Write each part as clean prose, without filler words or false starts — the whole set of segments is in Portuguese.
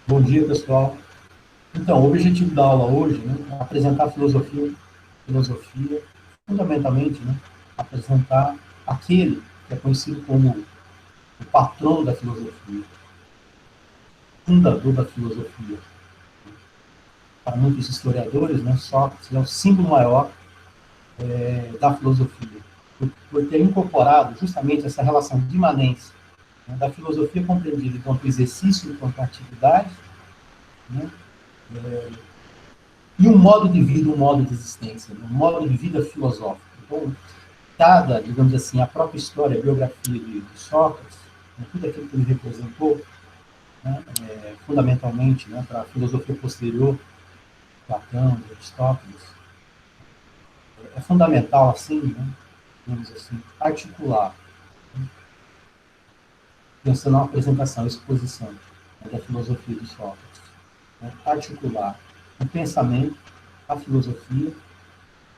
Bom dia, pessoal. Então, o objetivo da aula hoje, né, é apresentar a filosofia, fundamentalmente, né, apresentar aquele que é conhecido como o patrono da filosofia, fundador da filosofia. Para muitos historiadores, né, Sócrates é o símbolo maior da filosofia, por ter incorporado justamente essa relação de imanência, né, da filosofia compreendida enquanto exercício, enquanto atividade, né, e um modo de vida, um modo de existência, um modo de vida filosófico. Então, dada, digamos assim, a própria história, a biografia de Sócrates, né, tudo aquilo que ele representou, né, fundamentalmente, né, para a filosofia posterior, Platão, Aristóteles, é fundamental, assim, né, digamos assim, articular, né, pensando na apresentação, exposição, né, da filosofia de Sócrates, né, articular o pensamento, a filosofia,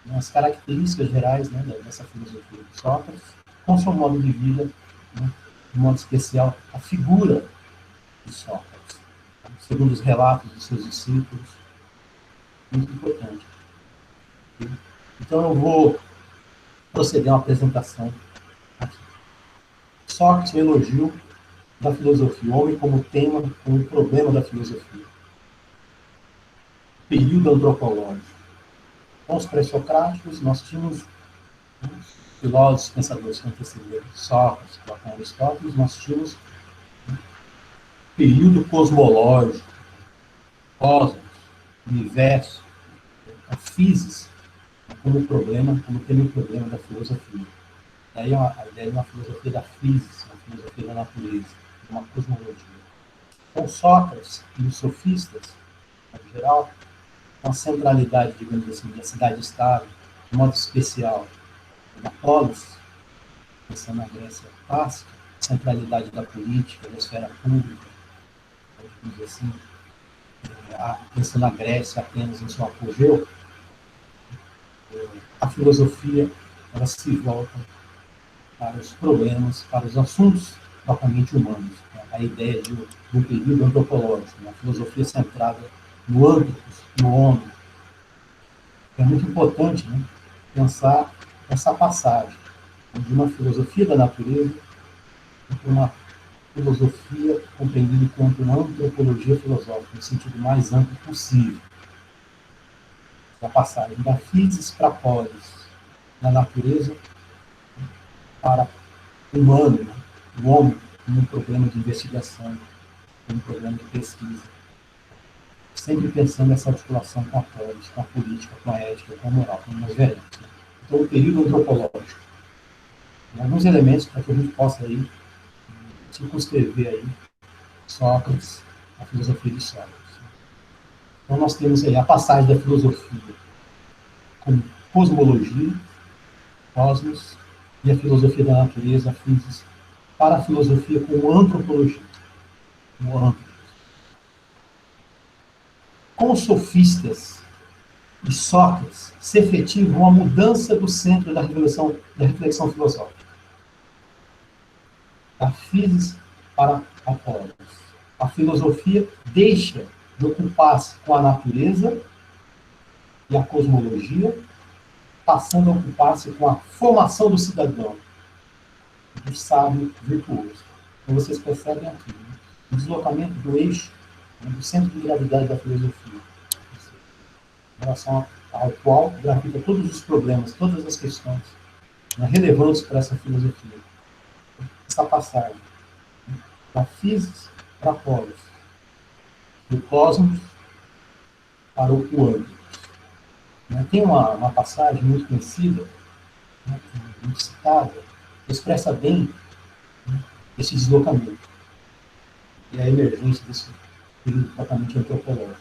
né, as características gerais, né, dessa filosofia de Sócrates, com seu modo de vida, né, de modo especial, a figura de Sócrates, né, segundo os relatos dos seus discípulos, muito importante. Então eu vou proceder a uma apresentação aqui. Sócrates, o elogio da filosofia, o homem como tema, como problema da filosofia. Período antropológico. Com os pré-socráticos, nós tínhamos, né, filósofos, pensadores que antecederam Sócrates, Platão, Aristóteles, nós tínhamos período cosmológico, cosmos, universo, a physis, como problema, como tema e problema da filosofia. Daí a ideia de uma filosofia da physis, uma filosofia da natureza, uma cosmologia. Com Sócrates e os sofistas, em geral, com a centralidade, digamos assim, da cidade-estado, de modo especial, da polis, pensando na Grécia clássica, centralidade da política, da esfera pública, digamos assim, pensando na Grécia apenas em seu apogeu, a filosofia ela se volta para os problemas, para os assuntos propriamente humanos. Né? A ideia de um período antropológico, uma filosofia centrada no anthropos, no homem. É muito importante, né, pensar essa passagem de uma filosofia da natureza para uma filosofia compreendida enquanto uma antropologia filosófica, no sentido mais amplo possível. A passagem da physis para a polis, da natureza para o humano, né? O homem, como um problema de investigação, como um problema de pesquisa. Sempre pensando nessa articulação com a polis, com a política, com a ética, com a moral, como nós veremos. Né? Então, o período antropológico. Tem alguns elementos para que a gente possa aí circunscrever aí Sócrates, a filosofia de Sócrates. Então, nós temos aí a passagem da filosofia como cosmologia, cosmos, e a filosofia da natureza, a physis, para a filosofia como antropologia. Como antropos. Com os sofistas e Sócrates, se efetiva uma mudança do centro da reflexão filosófica. Da physis para a polis. A filosofia deixa de ocupar-se com a natureza e a cosmologia, passando a ocupar-se com a formação do cidadão, do sábio virtuoso. Então vocês percebem aqui, né, o deslocamento do eixo, né, do centro de gravidade da filosofia, em relação ao qual gravita todos os problemas, todas as questões, né, relevantes para essa filosofia. Essa passagem, né, da physis para a polis, do cosmos para o antro. Né? Tem uma passagem muito conhecida, né, muito citada, que expressa bem, né, esse deslocamento e a emergência desse período totalmente antropológico.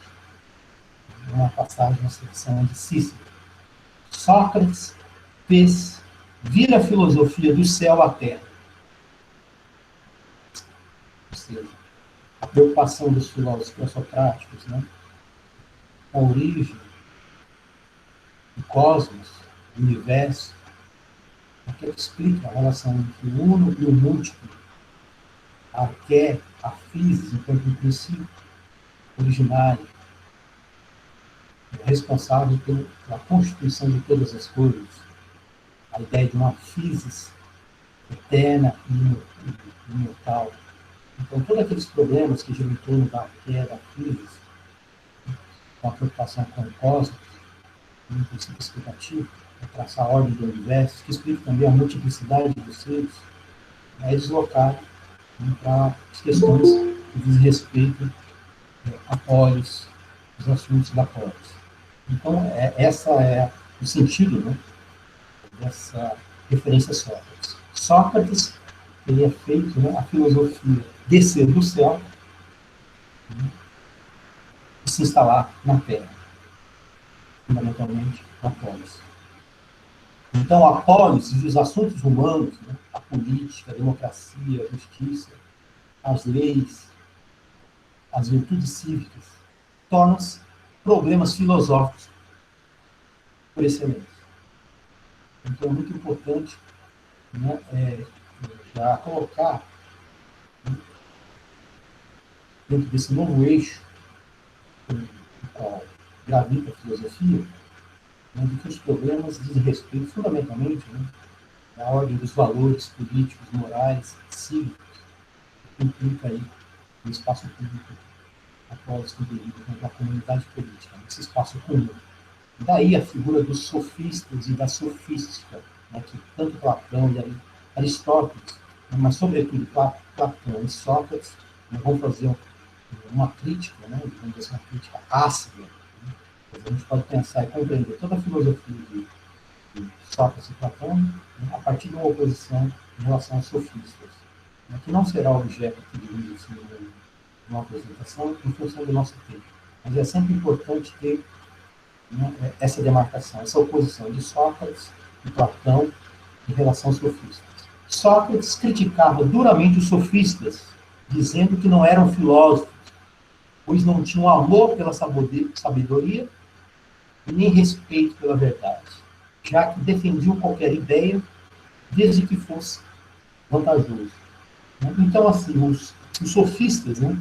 É uma passagem, uma secção de Cícero. Sócrates fez vir a filosofia do céu à terra. Ou seja, a preocupação dos filósofos pré-socráticos, né, com a origem do cosmos, do universo, que explica a relação entre o uno e o múltiplo, a physis enquanto um princípio, originária, responsável pela constituição de todas as coisas, a ideia de uma physis eterna e imortal. Então, todos aqueles problemas que giram em torno da physis, com a preocupação com o cosmos, um princípio explicativo, para traçar a ordem do universo, que explica também a multiplicidade dos seres, é deslocado para as questões que dizem respeito a polis, os assuntos da polis. Então, essa é o sentido, né, dessa referência a Sócrates. Sócrates teria feito, né, a filosofia descer do céu, né, e se instalar na Terra, fundamentalmente a polis. Então, a polis e os assuntos humanos, né, a política, a democracia, a justiça, as leis, as virtudes cívicas, tornam-se problemas filosóficos por excelência. Então, é muito importante, né, já colocar, né, dentro desse novo eixo no qual gravita a filosofia, né, de que os problemas dizem respeito fundamentalmente, né, à ordem dos valores políticos, morais, cívicos, que implica aí no espaço público após o delírio contra a comunidade política, nesse espaço comum. Daí a figura dos sofistas e da sofística, né, que tanto Platão e Aristóteles, né, mas sobretudo Platão e Sócrates, né, vão fazer uma crítica, né, digamos assim, uma crítica ácida. Né? A gente pode pensar e compreender toda a filosofia de Sócrates e Platão, né, a partir de uma oposição em relação aos sofistas, né, que não será objeto aqui de assim, uma apresentação em função do nosso tempo. Mas é sempre importante ter, né, essa demarcação, essa oposição de Sócrates e Platão em relação aos sofistas. Sócrates criticava duramente os sofistas, dizendo que não eram filósofos, pois não tinham amor pela sabedoria e nem respeito pela verdade, já que defendiam qualquer ideia, desde que fosse vantajoso. Então, assim, os sofistas, né,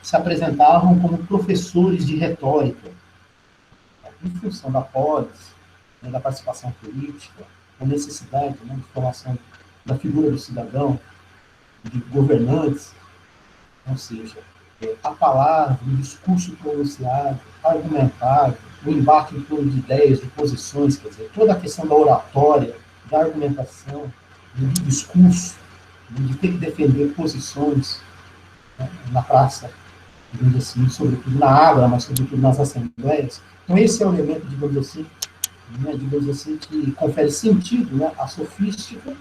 se apresentavam como professores de retórica, em função da polis, né, da participação política, da necessidade, né, de formação da figura do cidadão, de governantes, ou seja, a palavra, o discurso pronunciado, argumentado, o embate em torno de ideias, de posições, quer dizer, toda a questão da oratória, da argumentação, do discurso, de ter que defender posições, né, na praça, digamos assim, sobretudo na Ágora, mas sobretudo nas assembleias. Então esse é o elemento, digamos assim, que confere sentido, né, à sofística,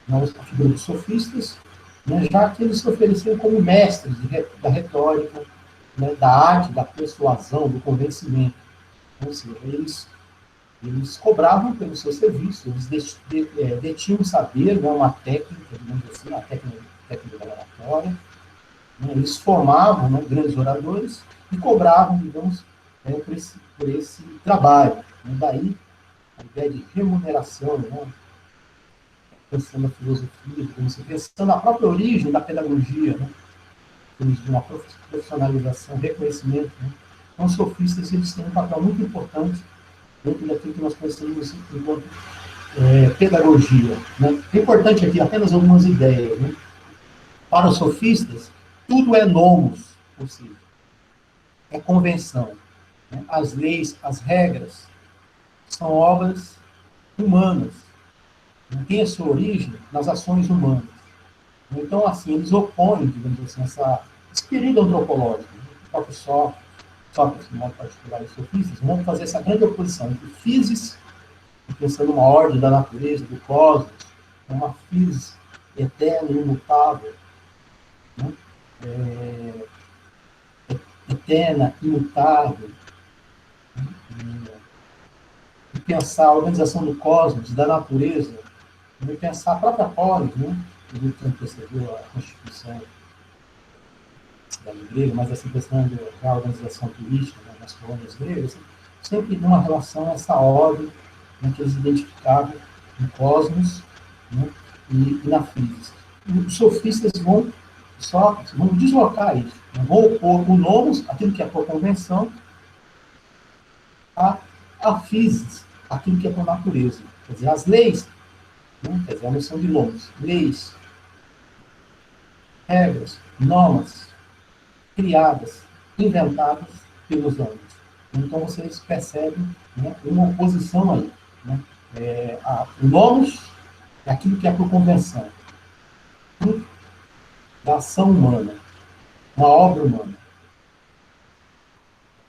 né, a figura dos sofistas, né, já que eles se ofereciam como mestres da retórica, né, da arte, da persuasão, do convencimento. Ou seja, eles cobravam pelo seu serviço, eles detinham saber, né, uma técnica, digamos assim, a técnica da oratória, né, eles formavam, né, grandes oradores e cobravam, digamos, por esse trabalho. Né, daí a ideia de remuneração, né, pensando na filosofia, pensando na própria origem da pedagogia, né, de uma profissionalização, reconhecimento. Né. Então, os sofistas eles têm um papel muito importante dentro daquilo que nós conhecemos enquanto pedagogia. Né. É importante aqui apenas algumas ideias. Né. Para os sofistas, tudo é nomos, ou seja, é convenção. Né. As leis, as regras, são obras humanas. Tem a sua origem nas ações humanas. Então, assim, eles opõem, digamos assim, esse período antropológico. O próprio Sócrates, de modo particular, e os sofistas, vão fazer essa grande oposição entre physis, pensando numa ordem da natureza, do cosmos, uma physis eterna e imutável, né? Eterna, imutável, e pensar a organização do cosmos, da natureza, e pensar a própria polis, né? Ele antecedeu a Constituição da grega, mas essa questão da organização política, né, das colônias gregas, sempre numa relação a essa ordem, né, que eles identificavam no cosmos, né, e na física. E os sofistas vão Sócrates, vamos deslocar isso. Vou opor o nomos, aquilo que é por convenção, a physis, aquilo que é por natureza. Quer dizer, as leis, né? Quer dizer, a noção de nomos, leis, regras, normas, criadas, inventadas pelos homens. Então, vocês percebem, né, uma oposição aí. Né? O nomos é aquilo que é por convenção. Fruto da ação humana, uma obra humana.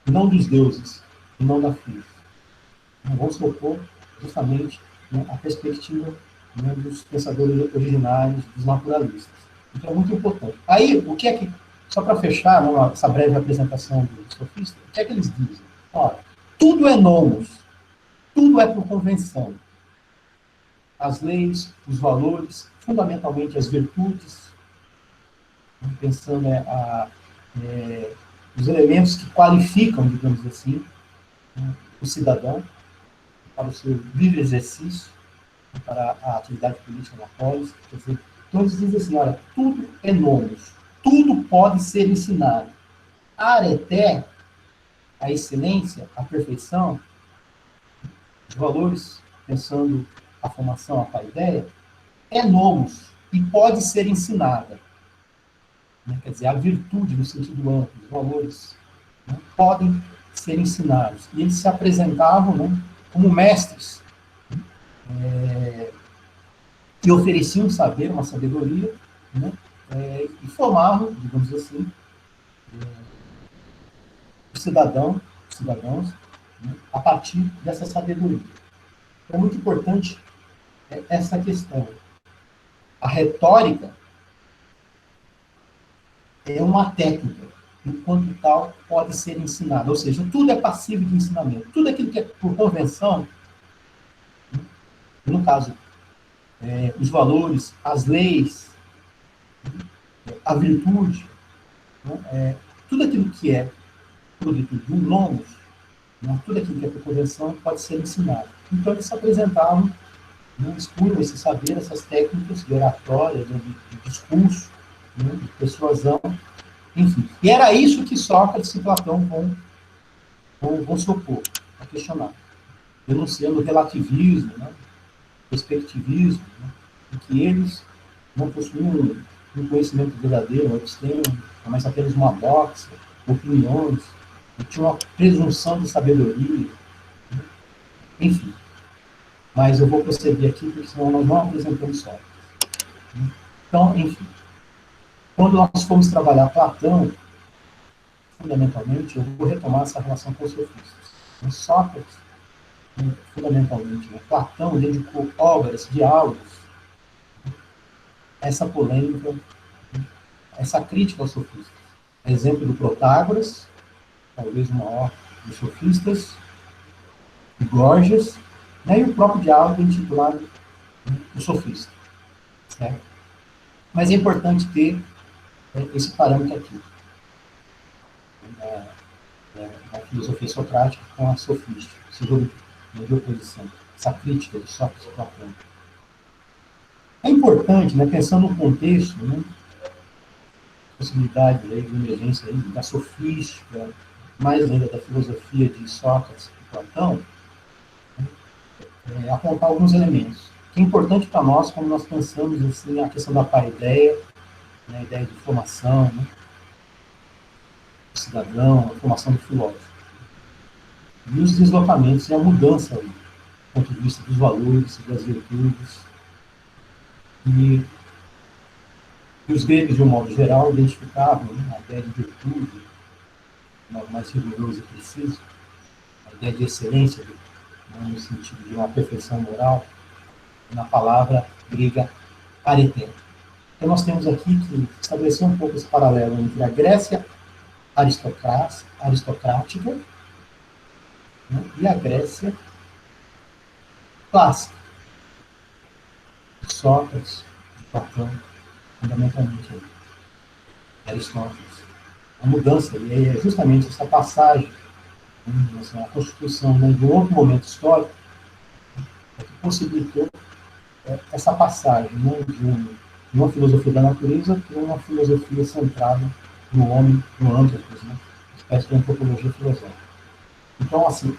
Não dos deuses, e não da física. Não vamos se opor justamente, né, à perspectiva, né, dos pensadores originários, dos naturalistas. Então é muito importante. Aí, o que é que, só para fechar, né, essa breve apresentação dos sofistas, o que é que eles dizem? Olha, tudo é nomos, tudo é por convenção. As leis, os valores, fundamentalmente as virtudes, pensando os elementos que qualificam, digamos assim, o cidadão para o seu livre exercício, para a atividade política na polis. Quer dizer, todos dizem assim, olha, tudo é nomos, tudo pode ser ensinado. Areté, a excelência, a perfeição, os valores, pensando a formação, a paideia, é nomos e pode ser ensinada. Quer dizer, a virtude no sentido amplo, os valores, né, podem ser ensinados. E eles se apresentavam, né, como mestres, que ofereciam um saber, uma sabedoria, né, e formavam, digamos assim, os cidadãos, né, a partir dessa sabedoria. Então, é muito importante essa questão. A retórica é uma técnica, enquanto tal, pode ser ensinada. Ou seja, tudo é passível de ensinamento. Tudo aquilo que é por convenção, no caso, os valores, as leis, a virtude, né, tudo aquilo que é produto de um nomos, né, tudo aquilo que é por convenção pode ser ensinado. Então, eles se apresentavam, né, expunham esse saber, essas técnicas de oratória, de discurso, né, de persuasão, enfim. E era isso que Sócrates e Platão vão se opor, a questionar, denunciando o relativismo, né, perspectivismo, né, em que eles não possuíam um conhecimento verdadeiro, eles têm mais apenas uma boxa, opiniões, e tinha uma presunção de sabedoria, né, enfim. Mas eu vou prosseguir aqui, porque senão nós não apresentamos Sócrates. Então, enfim, quando nós formos trabalhar Platão, fundamentalmente, eu vou retomar essa relação com os sofistas. Sócrates, fundamentalmente, né, Platão dedicou obras, diálogos, essa polêmica, essa crítica aos sofistas. Exemplo do Protágoras, talvez o maior dos sofistas, de Gorgias, né, e o próprio diálogo intitulado, né, O Sofista. Certo? Mas é importante ter esse parâmetro aqui, da filosofia socrática com a sofística, esse jogo de oposição, essa crítica de Sócrates e Platão. É importante, né, pensando no contexto, né, possibilidade aí, de emergência aí, da sofística, mais ainda da filosofia de Sócrates e Platão, apontar alguns elementos. Que é importante para nós, quando nós pensamos assim, a questão da paideia, né, a ideia de formação, né, do cidadão, a formação do filósofo. E os deslocamentos e a mudança aí, do ponto de vista dos valores, das virtudes. E os gregos, de um modo geral, identificavam, né, a ideia de virtude, de modo mais rigoroso e preciso, a ideia de excelência, né, no sentido de uma perfeição moral, na palavra grega areté. Então, nós temos aqui que estabelecer um pouco esse paralelo entre a Grécia aristocrática, né, e a Grécia clássica. Sócrates, Platão, fundamentalmente aí. Aristóteles. A mudança, e aí é justamente essa passagem, né, a constituição, né, de um outro momento histórico, que possibilitou essa passagem, né, de um uma filosofia da natureza e uma filosofia centrada no homem, no âmbito, né? Uma espécie de antropologia filosófica. Então, assim,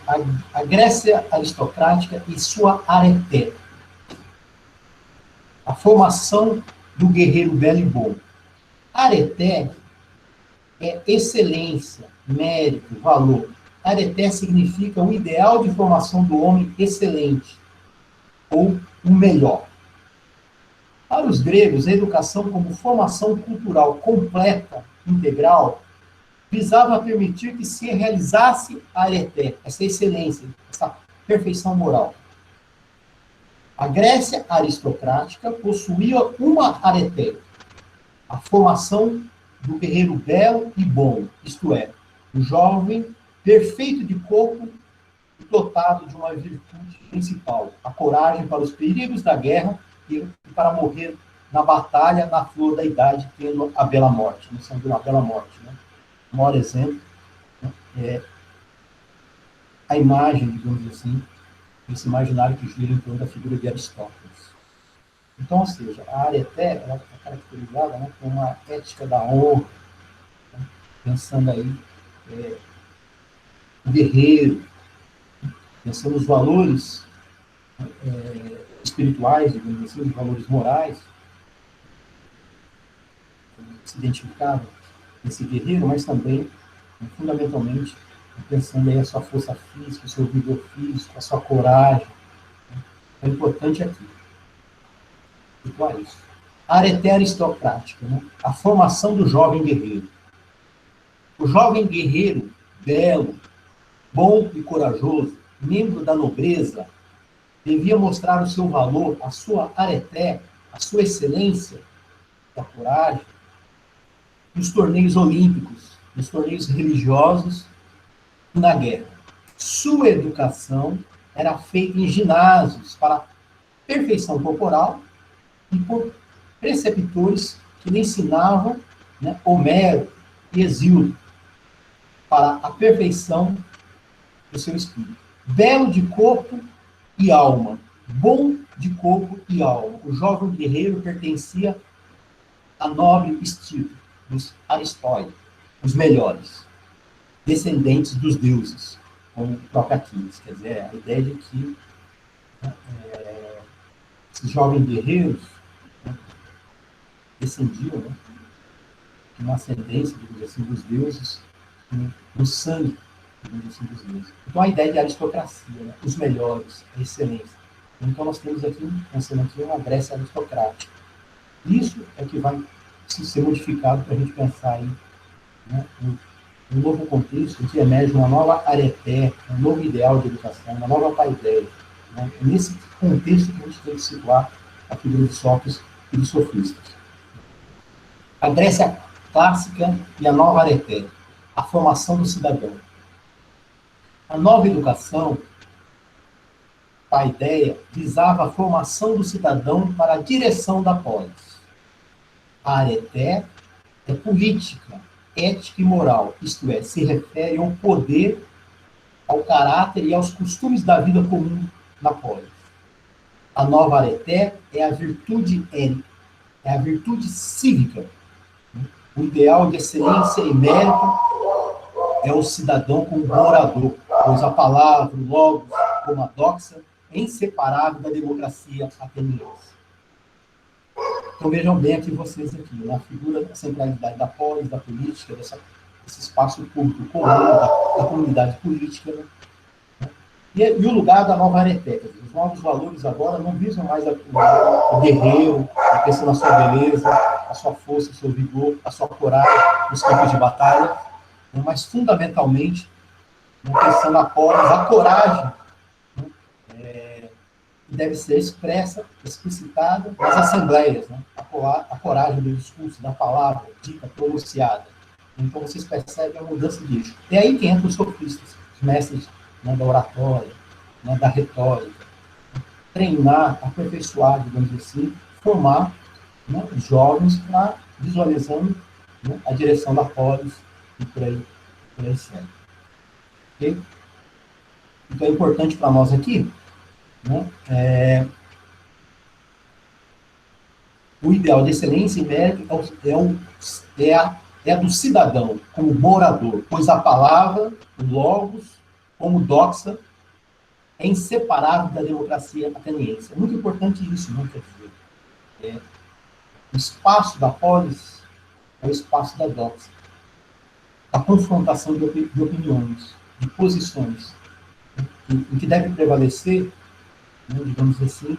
a Grécia aristocrática e sua areté, a formação do guerreiro belo e bom. Areté é excelência, mérito, valor. Areté significa o ideal de formação do homem excelente, ou o melhor. Para os gregos, a educação como formação cultural completa, integral, visava permitir que se realizasse a areté, essa excelência, essa perfeição moral. A Grécia aristocrática possuía uma areté, a formação do guerreiro belo e bom, isto é, o jovem perfeito de corpo e dotado de uma virtude principal, a coragem para os perigos da guerra e para morrer na batalha, na flor da idade, tendo a bela morte, a noção de uma bela morte. Né? O maior exemplo, né, é a imagem, digamos assim, esse imaginário que gira em torno da figura de Aristóteles. Então, ou seja, a areté ela é caracterizada, né, por uma ética da honra, né, pensando aí o guerreiro, pensando os valores espirituais, digamos assim, os valores morais, que se identificavam nesse guerreiro, mas também, fundamentalmente, pensando aí a sua força física, o seu vigor físico, a sua coragem. É importante aqui. Então é isso. A areté aristocrática, né? A formação do jovem guerreiro. O jovem guerreiro, belo, bom e corajoso, membro da nobreza, devia mostrar o seu valor, a sua areté, a sua excelência, a coragem, nos torneios olímpicos, nos torneios religiosos e na guerra. Sua educação era feita em ginásios para perfeição corporal e por preceptores que lhe ensinavam, né, Homero e Hesíodo para a perfeição do seu espírito. Belo de corpo e alma, bom de corpo e alma. O jovem guerreiro pertencia a nobre estilo dos Aristóteles, os melhores, descendentes dos deuses, como o próprio Aquiles. Quer dizer, a ideia de que, né, esses jovens guerreiros, né, descendiam, né, de uma ascendência, digamos assim, dos deuses, no sangue, digamos assim, dos deuses. Então, a ideia de aristocracia, né, os melhores, a excelência. Então, nós temos aqui, pensando aqui, uma Grécia aristocrática. Isso é que vai ser modificado para a gente pensar aí, né, um novo contexto que emerge uma nova areté, um novo ideal de educação, uma nova paideia. Né? É nesse contexto que a gente tem que situar a figura de Sócrates e dos sofistas. A Grécia clássica e a nova areté, a formação do cidadão. A nova educação, paideia, visava a formação do cidadão para a direção da polis. A areté é política, ética e moral, isto é, se refere ao poder, ao caráter e aos costumes da vida comum na polis. A nova areté é a virtude ética, é a virtude cívica. O ideal de excelência e mérito é o cidadão como bom orador, pois a palavra, o logos, como a doxa, é inseparável da democracia ateniense. Então vejam bem aqui vocês aqui, na figura da centralidade da polis, da política, desse espaço público comum, da comunidade política, né? E o lugar da nova areté. Os novos valores agora não visam mais o guerreiro, a pessoa na sua beleza, a sua força, o seu vigor, a sua coragem nos campos de batalha, né? Mas fundamentalmente, né, pensando na polis, a coragem, né, que deve ser expressa, explicitada nas assembleias, né? A coragem do discurso, da palavra, dita, pronunciada. Então, vocês percebem a mudança de eixo. É aí que entram os sofistas, os mestres, né, da oratória, né, da retórica. Treinar, aperfeiçoar, digamos assim, formar, né, os jovens para visualizando, né, a direção da polis e por aí segue. Okay? Então, é importante para nós aqui, né, o ideal de excelência em mérito é a do cidadão, como morador, pois a palavra, o logos, como doxa, é inseparável da democracia ateniense. É muito importante isso, não quer dizer. O espaço da polis é o espaço da doxa, a confrontação de opiniões, de posições, em que deve prevalecer, né, digamos assim,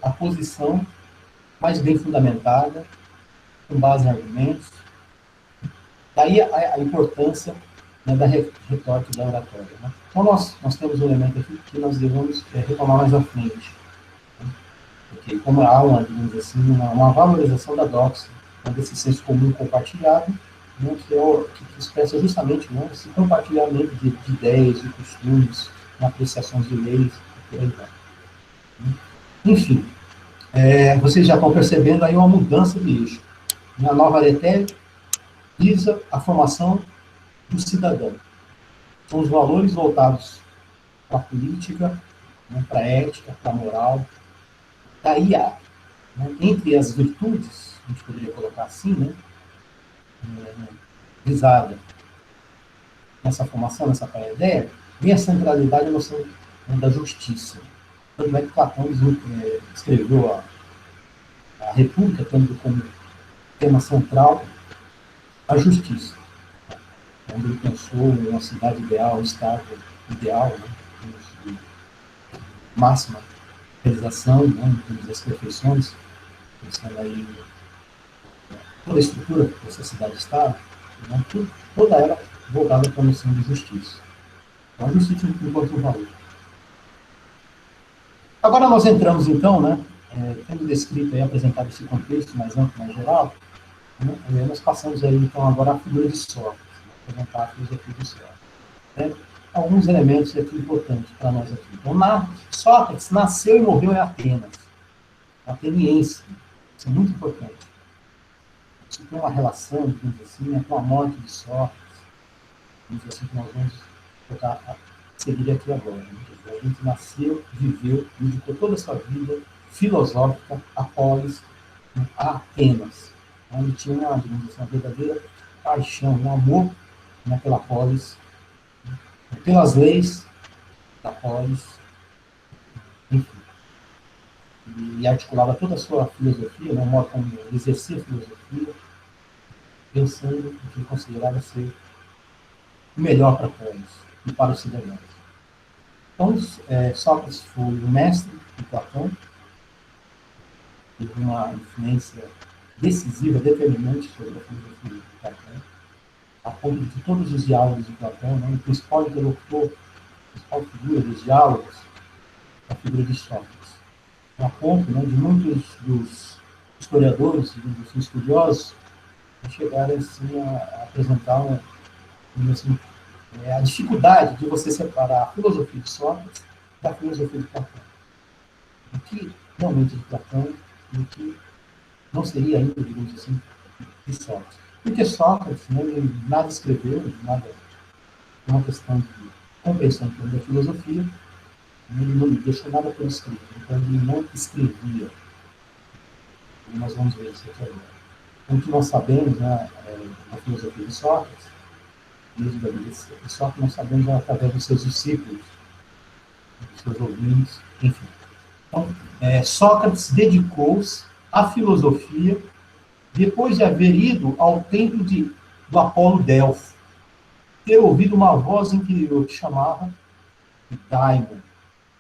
a posição mais bem fundamentada, com base em argumentos. Daí a importância, né, da retórica e da oratória. Né? Então, nós temos um elemento aqui que nós devemos retomar mais à frente. Né? Porque, como há digamos assim, uma valorização da doxa, né, desse senso comum compartilhado, né, que expressa justamente, né, esse compartilhamento de ideias, de costumes, de apreciações de leis, e por aí vai. Enfim, vocês já estão percebendo aí uma mudança de eixo. A nova Areté visa a formação do cidadão. São os valores voltados para a política, né, para a ética, para a moral. Daí entre as virtudes, a gente poderia colocar assim, né, visada nessa formação, nessa ideia, vem a centralidade da noção, né, da justiça. Tanto é que Platão escreveu a República, tendo como tema central a justiça, onde ele pensou em uma cidade ideal, um estado ideal, né, de máxima realização, né, das perfeições, pensando aí toda a estrutura que essa cidade-estado, né, toda ela voltada para a noção de justiça. Então, a justiça enquanto um valor. Agora nós entramos, então, né, tendo descrito e apresentado esse contexto mais amplo, mais geral, né, nós passamos aí, então, agora à figura de Sócrates, né, apresentar a filosofia de Sócrates. Né, alguns elementos aqui importantes para nós aqui. Então, Sócrates nasceu e morreu em Atenas, ateniense. Isso é muito importante. Isso tem uma relação, digamos assim, né, com a morte de Sócrates, digamos assim, que nós vamos seguir aqui agora. Né? A gente nasceu, viveu, dedicou toda a sua vida filosófica a polis, né, a Atenas, onde tinha digamos assim, uma verdadeira paixão, um amor naquela polis, né, pelas leis da polis, enfim. E articulava toda a sua filosofia, né, o modo como ele exercia a filosofia, pensando no que ele considerava ser o melhor para a polis e para os cidadãos. Então, Sócrates foi o mestre de Platão, teve uma influência decisiva, determinante sobre a filosofia de Platão, a ponto de que todos os diálogos de Platão, né, o principal interlocutor, a principal figura dos diálogos, é a figura de Sócrates. A ponto, né, de muitos dos historiadores e dos estudiosos chegarem assim, a apresentar assim, a dificuldade de você separar a filosofia de Sócrates da filosofia de Platão. O que realmente é de Platão e o que não seria ainda, digamos assim, de Sócrates. Porque Sócrates, né, ele nada escreveu, nada, uma questão de compreensão da filosofia, ele não deixou nada por escrito, então ele não escrevia. E nós vamos ver isso aqui agora. Então, o que nós sabemos, né, na filosofia de Sócrates, mesmo da vida de Sócrates, nós sabemos através dos seus discípulos, dos seus ouvintes, enfim. Então, Sócrates dedicou-se à filosofia depois de haver ido ao templo do Apolo Delfo, ter ouvido uma voz interior que chamava de Daimon,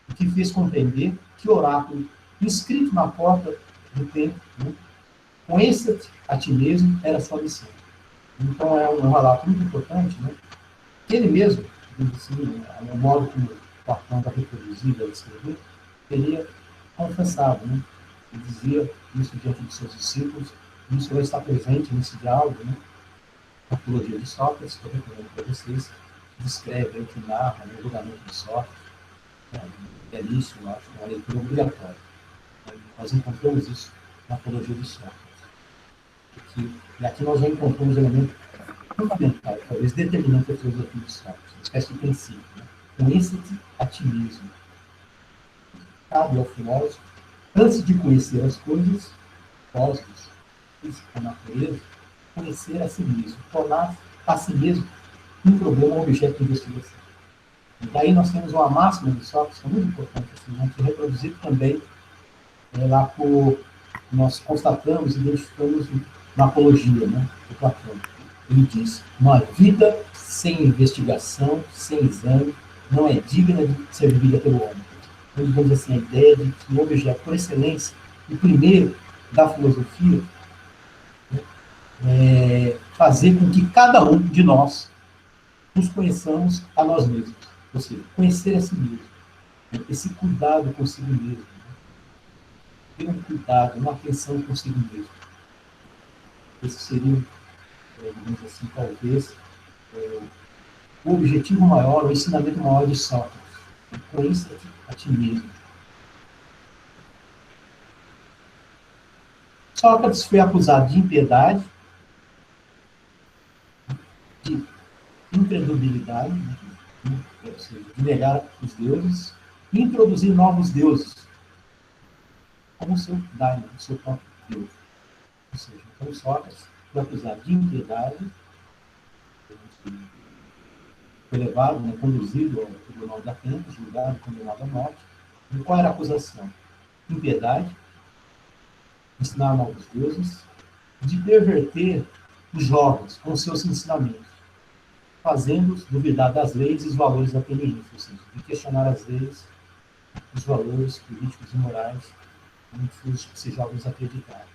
o que fez compreender que o oráculo inscrito na porta do templo, né, conheça-te a ti mesmo, era sua missão. Então é um relato muito importante, né? Ele mesmo, assim, o modo como Platão vai reproduzir, vai escrever, teria confessado, né? Ele dizia isso diante de seus discípulos, e isso vai estar presente nesse diálogo, né? A Apologia de Sócrates, que eu recomendo para vocês, que descreve, que narra, né, o julgamento de Sócrates, belíssimo, acho, uma leitura obrigatória. Nós encontramos isso na Apologia de Sócrates. E aqui nós já encontramos elementos fundamentais, talvez determinantes da filosofia de Sócrates, uma espécie de princípio. Né? Conheça-te a ti mesmo. Cabe ao filósofo, antes de conhecer as coisas, cosmos, a natureza, conhecer a si mesmo, tornar a si mesmo um problema, um objeto de investigação. E daí nós temos uma máxima de Sócrates, que é muito importante, assim, que é reproduzido também lá por, nós constatamos, identificamos na Apologia, né, do Platão. Ele diz: uma vida sem investigação, sem exame, não é digna de ser vivida pelo homem. Então, digamos assim, a ideia de que o objeto por excelência, o primeiro da filosofia, é fazer com que cada um de nós nos conheçamos a nós mesmos. Ou seja, conhecer a si mesmo. Esse cuidado consigo mesmo. Ter um cuidado, uma atenção consigo mesmo. Esse seria, digamos assim, talvez, o objetivo maior, o ensinamento maior de Sócrates. Conheça a ti mesmo. Sócrates foi acusado de impiedade, de incredulidade, ou seja, de negar os deuses, e introduzir novos deuses, como o seu daimon, o seu próprio Deus. Ou seja, então Sócrates foi acusado de impiedade, foi levado, né, conduzido ao tribunal de Atenas, julgado, condenado à morte. E qual era a acusação? Impiedade, ensinar novos deuses, de perverter os jovens com seus ensinamentos, fazendo-os duvidar das leis e os valores atenienses, ou seja, de questionar as leis, os valores políticos e morais que esses jovens acreditaram.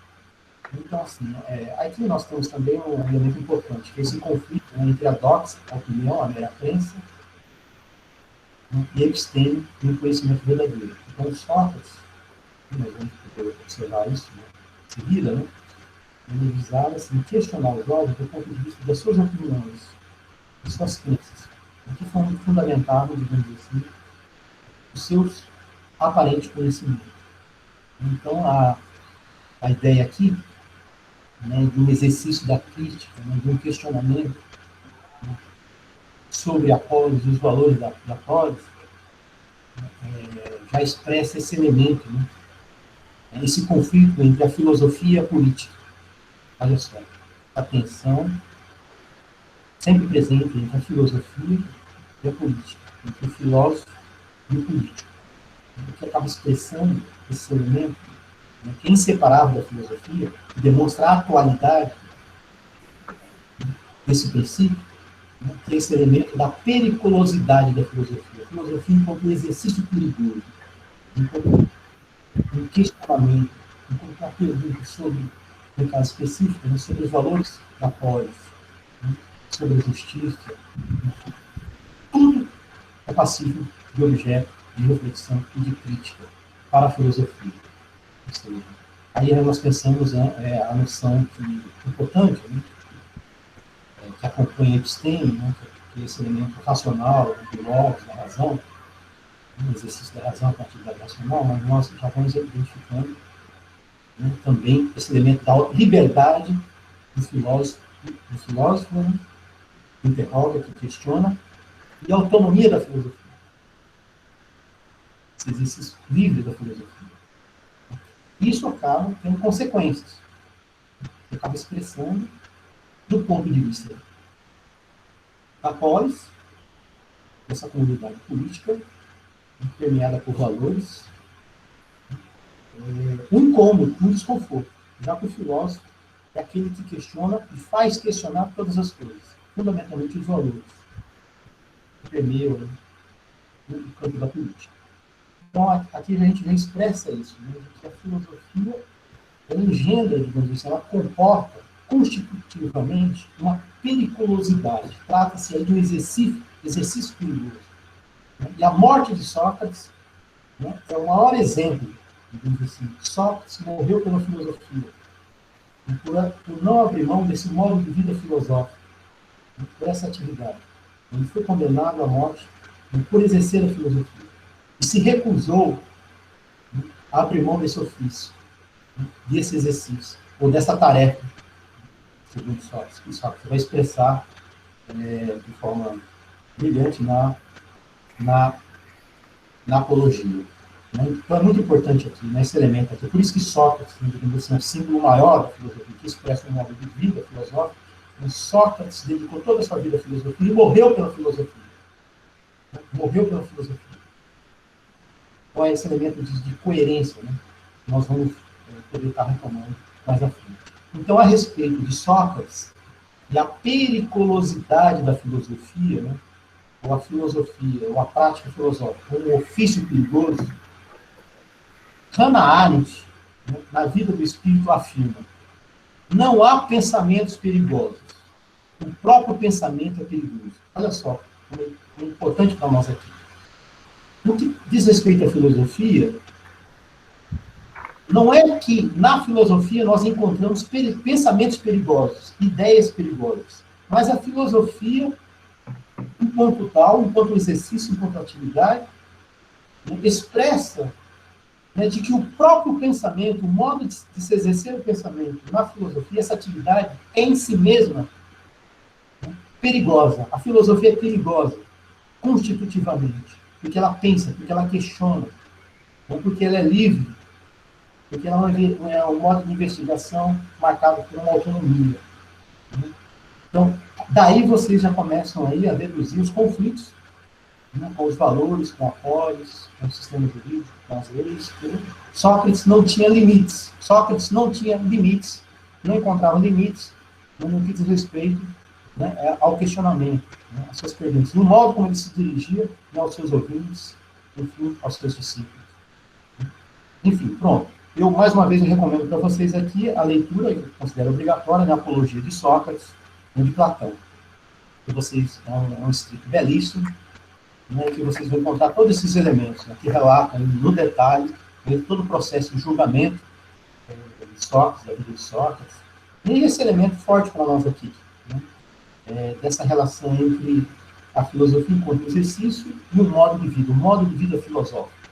Então, assim, aqui nós temos também um elemento importante, que é esse conflito, né, entre a doxa, a opinião, a mera crença, né, e a episteme, o conhecimento verdadeiro. Então, Sócrates, nós vamos poder observar isso, né, em seguida, né, ele visava assim, questionar os jovens do ponto de vista das suas opiniões, das suas crenças, que fundamentavam, digamos assim, os seus aparentes conhecimentos. Então, a ideia aqui, né, de um exercício da crítica, né, de um questionamento, né, sobre a polis, os valores da polis, já expressa esse elemento, né, esse conflito entre a filosofia e a política. Olha só, a tensão sempre presente entre a filosofia e a política, entre o filósofo e o político, o que acaba expressando esse elemento, né, que é inseparável da filosofia, e demonstra a atualidade desse princípio, né, que é esse elemento da periculosidade da filosofia. A filosofia enquanto um exercício perigoso, enquanto um questionamento, enquanto uma pergunta sobre, no caso específico, né, sobre os valores da polis, né, sobre a justiça, né, tudo é passível de objeto de reflexão e de crítica para a filosofia. Ou seja, aí nós pensamos, né, a noção importante, né, que acompanha a episteme, né, que é esse elemento racional, do logos, da razão, o exercício da razão a partir da racional, mas nós já vamos identificando, né, também esse elemento da liberdade do filósofo, né, que interroga, que questiona, e a autonomia da filosofia. Esse exercício livre da filosofia. Isso acaba tendo consequências. Acaba expressando, do ponto de vista da polis, essa comunidade política, permeada por valores, um incômodo, um desconforto. Já que o filósofo é aquele que questiona e faz questionar todas as coisas, fundamentalmente os valores, que permeiam, né, no campo da política. Então, aqui a gente já expressa isso, né, que a filosofia ela engendra, digamos assim, ela comporta constitutivamente uma periculosidade. Trata-se aí de um exercício perigoso. Né? E a morte de Sócrates, né, é o maior exemplo, digamos assim. Sócrates morreu pela filosofia, e por não abrir mão desse modo de vida filosófico, né, por essa atividade. Ele foi condenado à morte, né, por exercer a filosofia. E se recusou, né, a abrir mão desse ofício, né, desse exercício, ou dessa tarefa, segundo Sócrates, que Sócrates vai expressar de forma brilhante na Apologia. Né? Então é muito importante aqui, né, esse elemento aqui. Por isso que Sócrates, digamos assim, é um símbolo maior da filosofia, que expressa um modo de vida filosófico. Mas Sócrates dedicou toda a sua vida à filosofia e morreu pela filosofia. Né? Morreu pela filosofia. Então é esse elemento de coerência, né? Nós vamos poder estar retomando mais à frente. Então, a respeito de Sócrates e a periculosidade da filosofia, né? Ou a filosofia, ou a prática filosófica, um ofício perigoso, Hannah Arendt, né, na Vida do Espírito, afirma: não há pensamentos perigosos. O próprio pensamento é perigoso. Olha só, é importante para nós aqui. No que diz respeito à filosofia, não é que na filosofia nós encontramos pensamentos perigosos, ideias perigosas, mas a filosofia, enquanto tal, enquanto exercício, enquanto atividade, né, expressa, né, de que o próprio pensamento, o modo de se exercer o pensamento na filosofia, essa atividade é em si mesma, né, perigosa. A filosofia é perigosa, constitutivamente, porque ela pensa, porque ela questiona, né, porque ela é livre, porque ela é um modo de investigação marcado por uma autonomia. Né? Então, daí vocês já começam aí a deduzir os conflitos, né, com os valores, com a polis, com o sistema jurídico, com as leis. Né? Sócrates não tinha limites. Sócrates não tinha limites, não encontrava limites no que diz respeito, né, ao questionamento, né, às suas perguntas, no modo como ele se dirigia, né, aos seus ouvintes, enfim, aos seus discípulos. Enfim, pronto. Eu, mais uma vez, eu recomendo para vocês aqui a leitura, eu considero obrigatória, da Apologia de Sócrates e de Platão. Que vocês, é um escrito belíssimo, né, que vocês vão encontrar todos esses elementos, né, que relatam no detalhe, né, todo o processo de julgamento de Sócrates, da vida de Sócrates. E esse elemento forte para nós aqui, né, dessa relação entre a filosofia enquanto exercício e o modo de vida filosófico.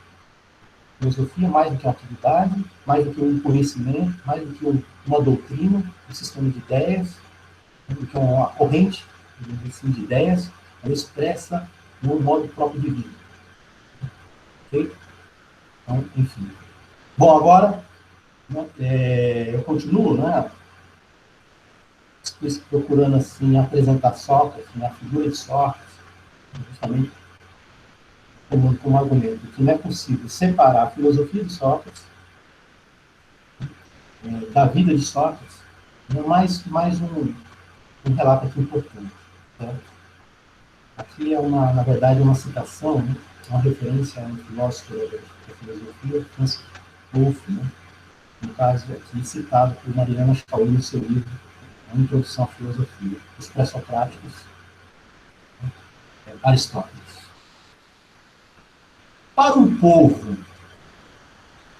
Filosofia mais do que uma atividade, mais do que um conhecimento, mais do que uma doutrina, um sistema de ideias, do que uma corrente assim, de ideias, ela expressa no modo próprio de vida. Ok? Então, enfim. Bom, agora, né, eu continuo, né, procurando assim, apresentar Sócrates, né, a figura de Sócrates, justamente como argumento que não é possível separar a filosofia de Sócrates da vida de Sócrates, é mais um relato aqui importante. Certo? Aqui é, na verdade, uma citação, né, uma referência a um filósofo da filosofia, Franz Wolff, né, no caso aqui citado por Mariana Chauí no seu livro A Introdução à Filosofia, os pré-socráticos, Aristóteles. Para um povo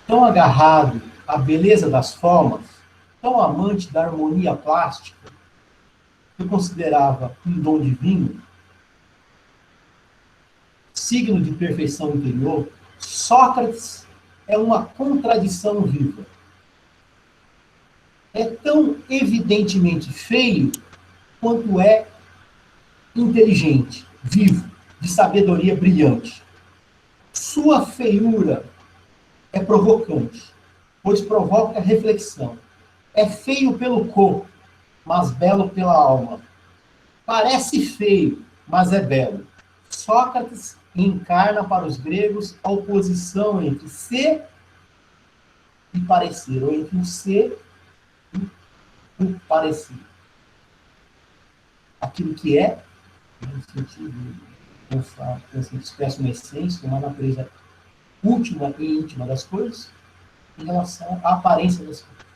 tão agarrado à beleza das formas, tão amante da harmonia plástica, que eu considerava um dom divino, signo de perfeição interior, Sócrates é uma contradição viva. É tão evidentemente feio quanto é inteligente, vivo, de sabedoria brilhante. Sua feiura é provocante, pois provoca reflexão. É feio pelo corpo, mas belo pela alma. Parece feio, mas é belo. Sócrates encarna para os gregos a oposição entre ser e parecer, ou entre o ser e o parecer. Aquilo que é, no sentido, expressa uma essência, uma natureza última e íntima das coisas, em relação à aparência das coisas.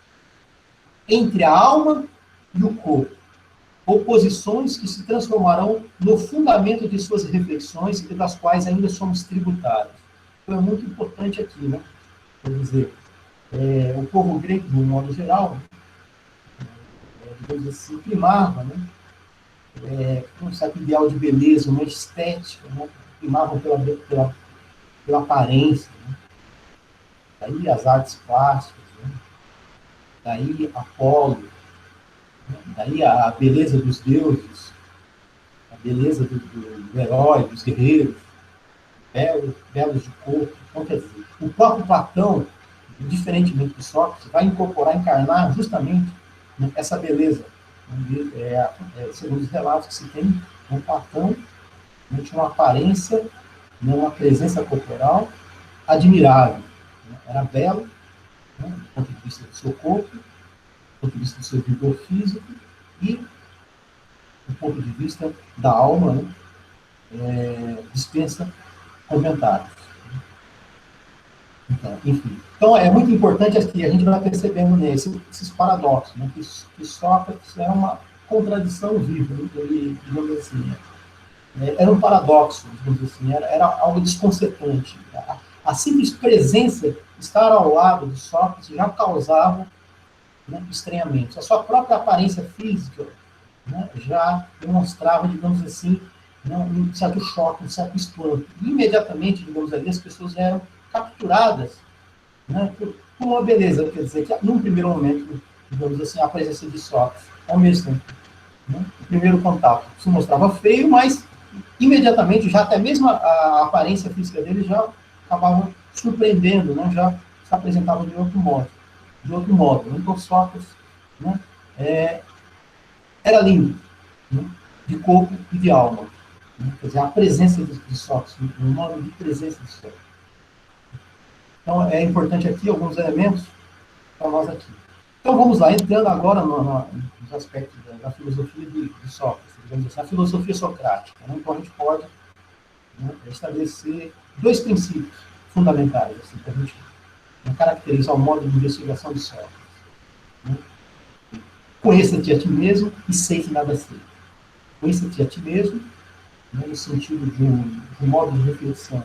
Entre a alma e o corpo, oposições que se transformarão no fundamento de suas reflexões e das quais ainda somos tributários. Então é muito importante aqui, né? Quer dizer, o povo grego, de um modo geral, digamos assim, primava, né? Um certo ideal de beleza, uma estética, né? Primavam pela aparência, né? Daí as artes plásticas, né? Daí Apolo, né? Daí a beleza dos deuses, a beleza do herói, dos guerreiros. belos de corpo. Então, quer dizer, o próprio Platão, diferentemente de Sócrates, vai incorporar, encarnar justamente, né, essa beleza. Segundo os relatos que se tem, o Platão, né, tinha uma aparência, né, uma presença corporal admirável. Né? Era belo, né, do ponto de vista do seu corpo, do ponto de vista do seu vigor físico e do ponto de vista da alma, né, dispensa comentários. Então, enfim. Então, é muito importante aqui, a gente vai percebendo esses paradoxos, né, que Sócrates é uma contradição viva, né, ele, digamos assim, era um paradoxo, digamos assim, era algo desconcertante. A simples presença, estar ao lado de Sócrates, já causava, né, estranhamento. A sua própria aparência física, né, já demonstrava, digamos assim, né, um certo choque, um certo espanto. E, imediatamente, digamos ali, as pessoas eram capturadas, né, por uma beleza, quer dizer, que num primeiro momento, digamos assim, a presença de Sócrates, ao mesmo tempo, né, o primeiro contato se mostrava feio, mas imediatamente, já até mesmo a aparência física dele já acabava surpreendendo, né, já se apresentava de outro modo. Né. Então, Sócrates, né, era lindo, né, de corpo e de alma. Né, quer dizer, a presença de Sócrates, o nome de presença de Sócrates. Então, é importante aqui alguns elementos para nós aqui. Então, vamos lá, entrando agora nos aspectos da filosofia de Sócrates, digamos assim, a filosofia socrática. Né? Então, a gente pode, né, estabelecer dois princípios fundamentais, assim, para a gente, né, caracterizar o modo de investigação de Sócrates. Né? Conheça-te a ti mesmo e sei que nada sei. Conheça-te a ti mesmo, né, no sentido de um modo de reflexão.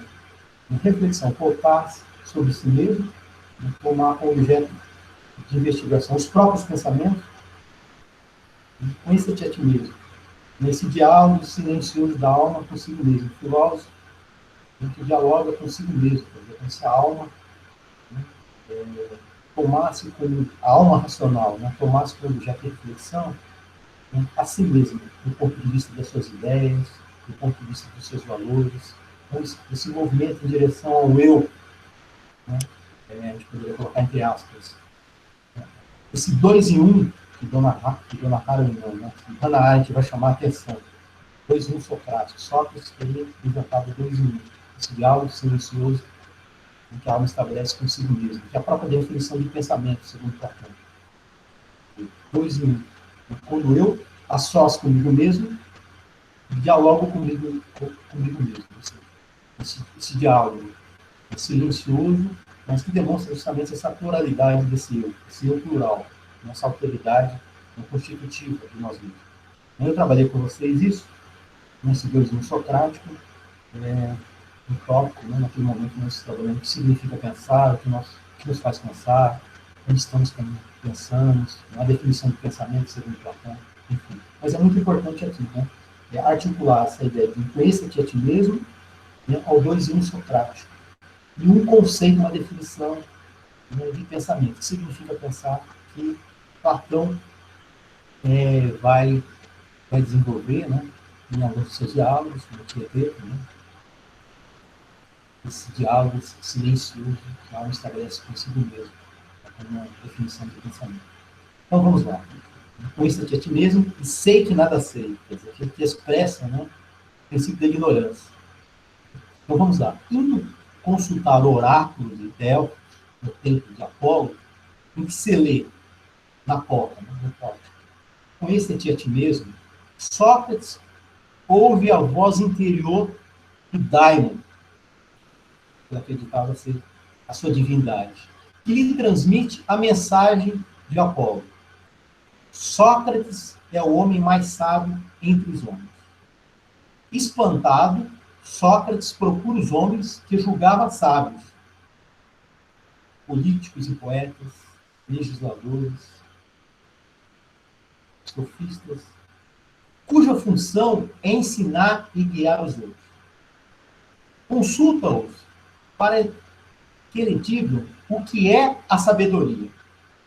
Uma reflexão, voltar-se sobre si mesmo, né, tomar como objeto de investigação os próprios pensamentos. Né, conheça-te a ti mesmo. Nesse diálogo silencioso da alma consigo mesmo. O filósofo, né, que dialoga consigo mesmo, com se a alma, né, tomasse como a alma racional, né, tomasse como objeto de reflexão, né, a si mesmo, do ponto de vista das suas ideias, do ponto de vista dos seus valores, então, esse movimento em direção ao eu, né, a gente poderia colocar entre aspas, né, esse dois em um que Dona Haraway, né, que Hannah Arendt vai chamar a atenção, dois em um socrático. Sócrates teria inventado dois em um, esse diálogo silencioso que a alma estabelece consigo mesmo, que é a própria definição de pensamento, segundo Platão. Dois em um. Quando eu, a sós comigo mesmo, dialogo comigo mesmo. Esse diálogo é silencioso, mas que demonstra justamente essa pluralidade esse eu plural, nossa alteridade constitutiva de nós mesmos. Eu trabalhei com vocês isso, nesse dois socrático, um tópico, né, naquele momento nós trabalhamos o que significa pensar, o que nos faz pensar, onde estamos quando pensamos, a definição de pensamento segundo Platão, enfim. Mas é muito importante aqui, né, articular essa ideia de conhecer-te a ti mesmo, né, ao dois em um socrático. E um conceito, uma definição, né, de pensamento. O que significa pensar que Platão vai desenvolver, né, em alguns dos seus diálogos, no Quevedo, né, esse diálogo silencioso que a alma estabelece consigo mesmo, como uma definição de pensamento. Então vamos lá. Conheça-te a ti mesmo e sei que nada sei. Quer dizer, que expressa, né, o princípio da ignorância. Então vamos lá. Indo consultar o oráculo de Delfos, no templo de Apolo, em que se lê na porta, né, no pórtico. Conheça-te a ti mesmo. Sócrates ouve a voz interior do daimon, que ele acreditava ser a sua divindade, que lhe transmite a mensagem de Apolo. Sócrates é o homem mais sábio entre os homens. Espantado, Sócrates procura os homens que julgava sábios, políticos e poetas, legisladores, sofistas, cuja função é ensinar e guiar os outros. Consulta-os para que ele diga o que é a sabedoria,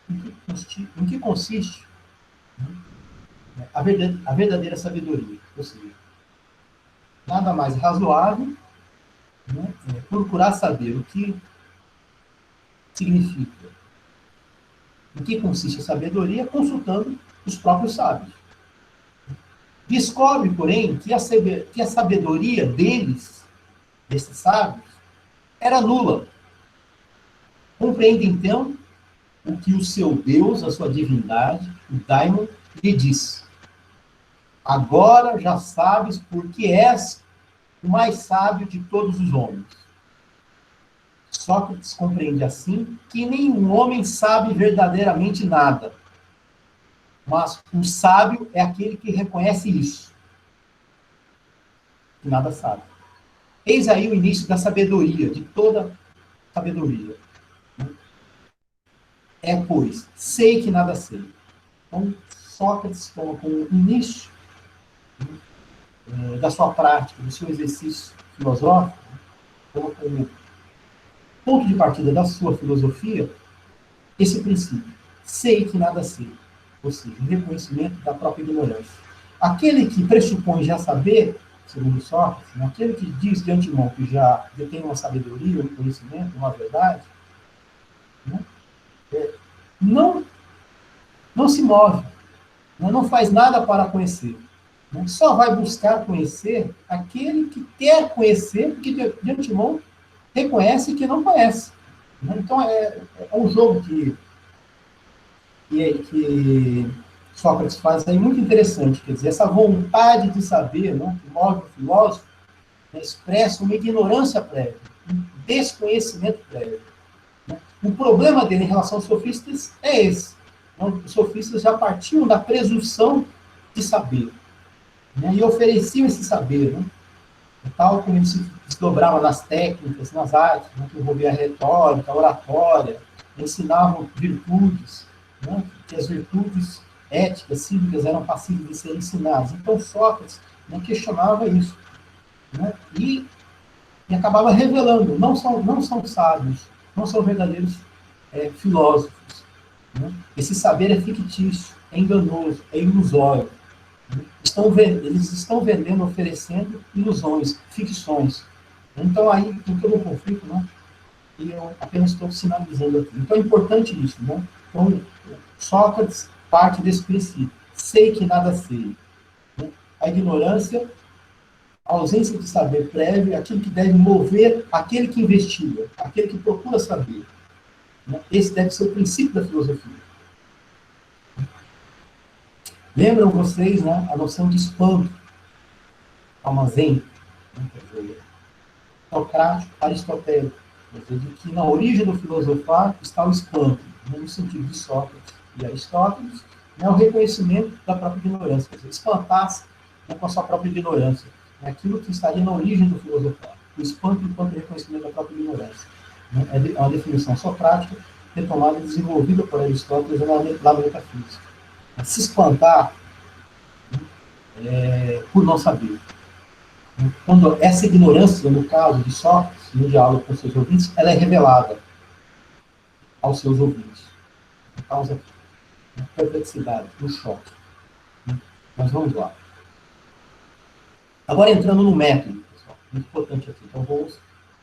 em que consiste, né, a verdadeira sabedoria, ou seja, nada mais razoável né, procurar saber o que significa, em que consiste a sabedoria, consultando os próprios sábios. Descobre, porém, que a sabedoria deles, desses sábios, era nula. Compreende, então, o que o seu Deus, a sua divindade, o Daimon, lhe diz. Agora já sabes porque és o mais sábio de todos os homens. Sócrates compreende assim que nenhum homem sabe verdadeiramente nada. Mas o sábio é aquele que reconhece isso. Que nada sabe. Eis aí o início da sabedoria, de toda sabedoria. É, pois, sei que nada sei. Então, Sócrates toma como início da sua prática, do seu exercício filosófico, toma como ponto de partida da sua filosofia, esse princípio. Sei que nada sei. Ou seja, o reconhecimento da própria ignorância. Aquele que pressupõe já saber, segundo Sócrates, né, aquele que diz de antemão que já detém uma sabedoria, um conhecimento, uma verdade, né, não se move, né, não faz nada para conhecer. Né, só vai buscar conhecer aquele que quer conhecer, porque de antemão reconhece que não conhece. Né? Então, é um jogo que Sócrates faz aí muito interessante. Quer dizer, essa vontade de saber, né, que move o filósofo, né, expressa uma ignorância prévia, um desconhecimento prévio. Né? O problema dele em relação aos sofistas é esse. Né? Os sofistas já partiam da presunção de saber, né, e ofereciam esse saber, né? Tal como ele se desdobrava nas técnicas, nas artes, né, que envolvia a retórica, a oratória, ensinavam virtudes, né, que as virtudes éticas, cívicas eram passíveis de serem ensinadas. Então, Sócrates, né, questionava isso, né, e acabava revelando, não são sábios, não são verdadeiros filósofos. Né? Esse saber é fictício, é enganoso, é ilusório. Eles estão vendendo, oferecendo ilusões, ficções. Então, aí, entrou no conflito, né? E eu apenas estou sinalizando aqui. Então, é importante isso, né? Então, Sócrates parte desse princípio. Sei que nada sei. Né? A ignorância, a ausência de saber prévio, é aquilo que deve mover aquele que investiga, aquele que procura saber. Né? Esse deve ser o princípio da filosofia. Lembram vocês, né, a noção de espanto, armazém, né, quer dizer, socrático, aristotélico, quer dizer, de que na origem do filosofar está o espanto, né, no sentido de Sócrates e Aristóteles, né, o reconhecimento da própria ignorância, quer dizer, espantar-se, né, com a sua própria ignorância, né, aquilo que estaria na origem do filosofar, o espanto enquanto reconhecimento da própria ignorância. Né, é uma definição socrática, retomada e desenvolvida por Aristóteles na metafísica. Se espantar por não saber. Quando essa ignorância, no caso de Sócrates, no diálogo com seus ouvintes, ela é revelada aos seus ouvintes. Causa perplexidade, um choque. Mas vamos lá. Agora entrando no método, pessoal, muito importante aqui. Então vamos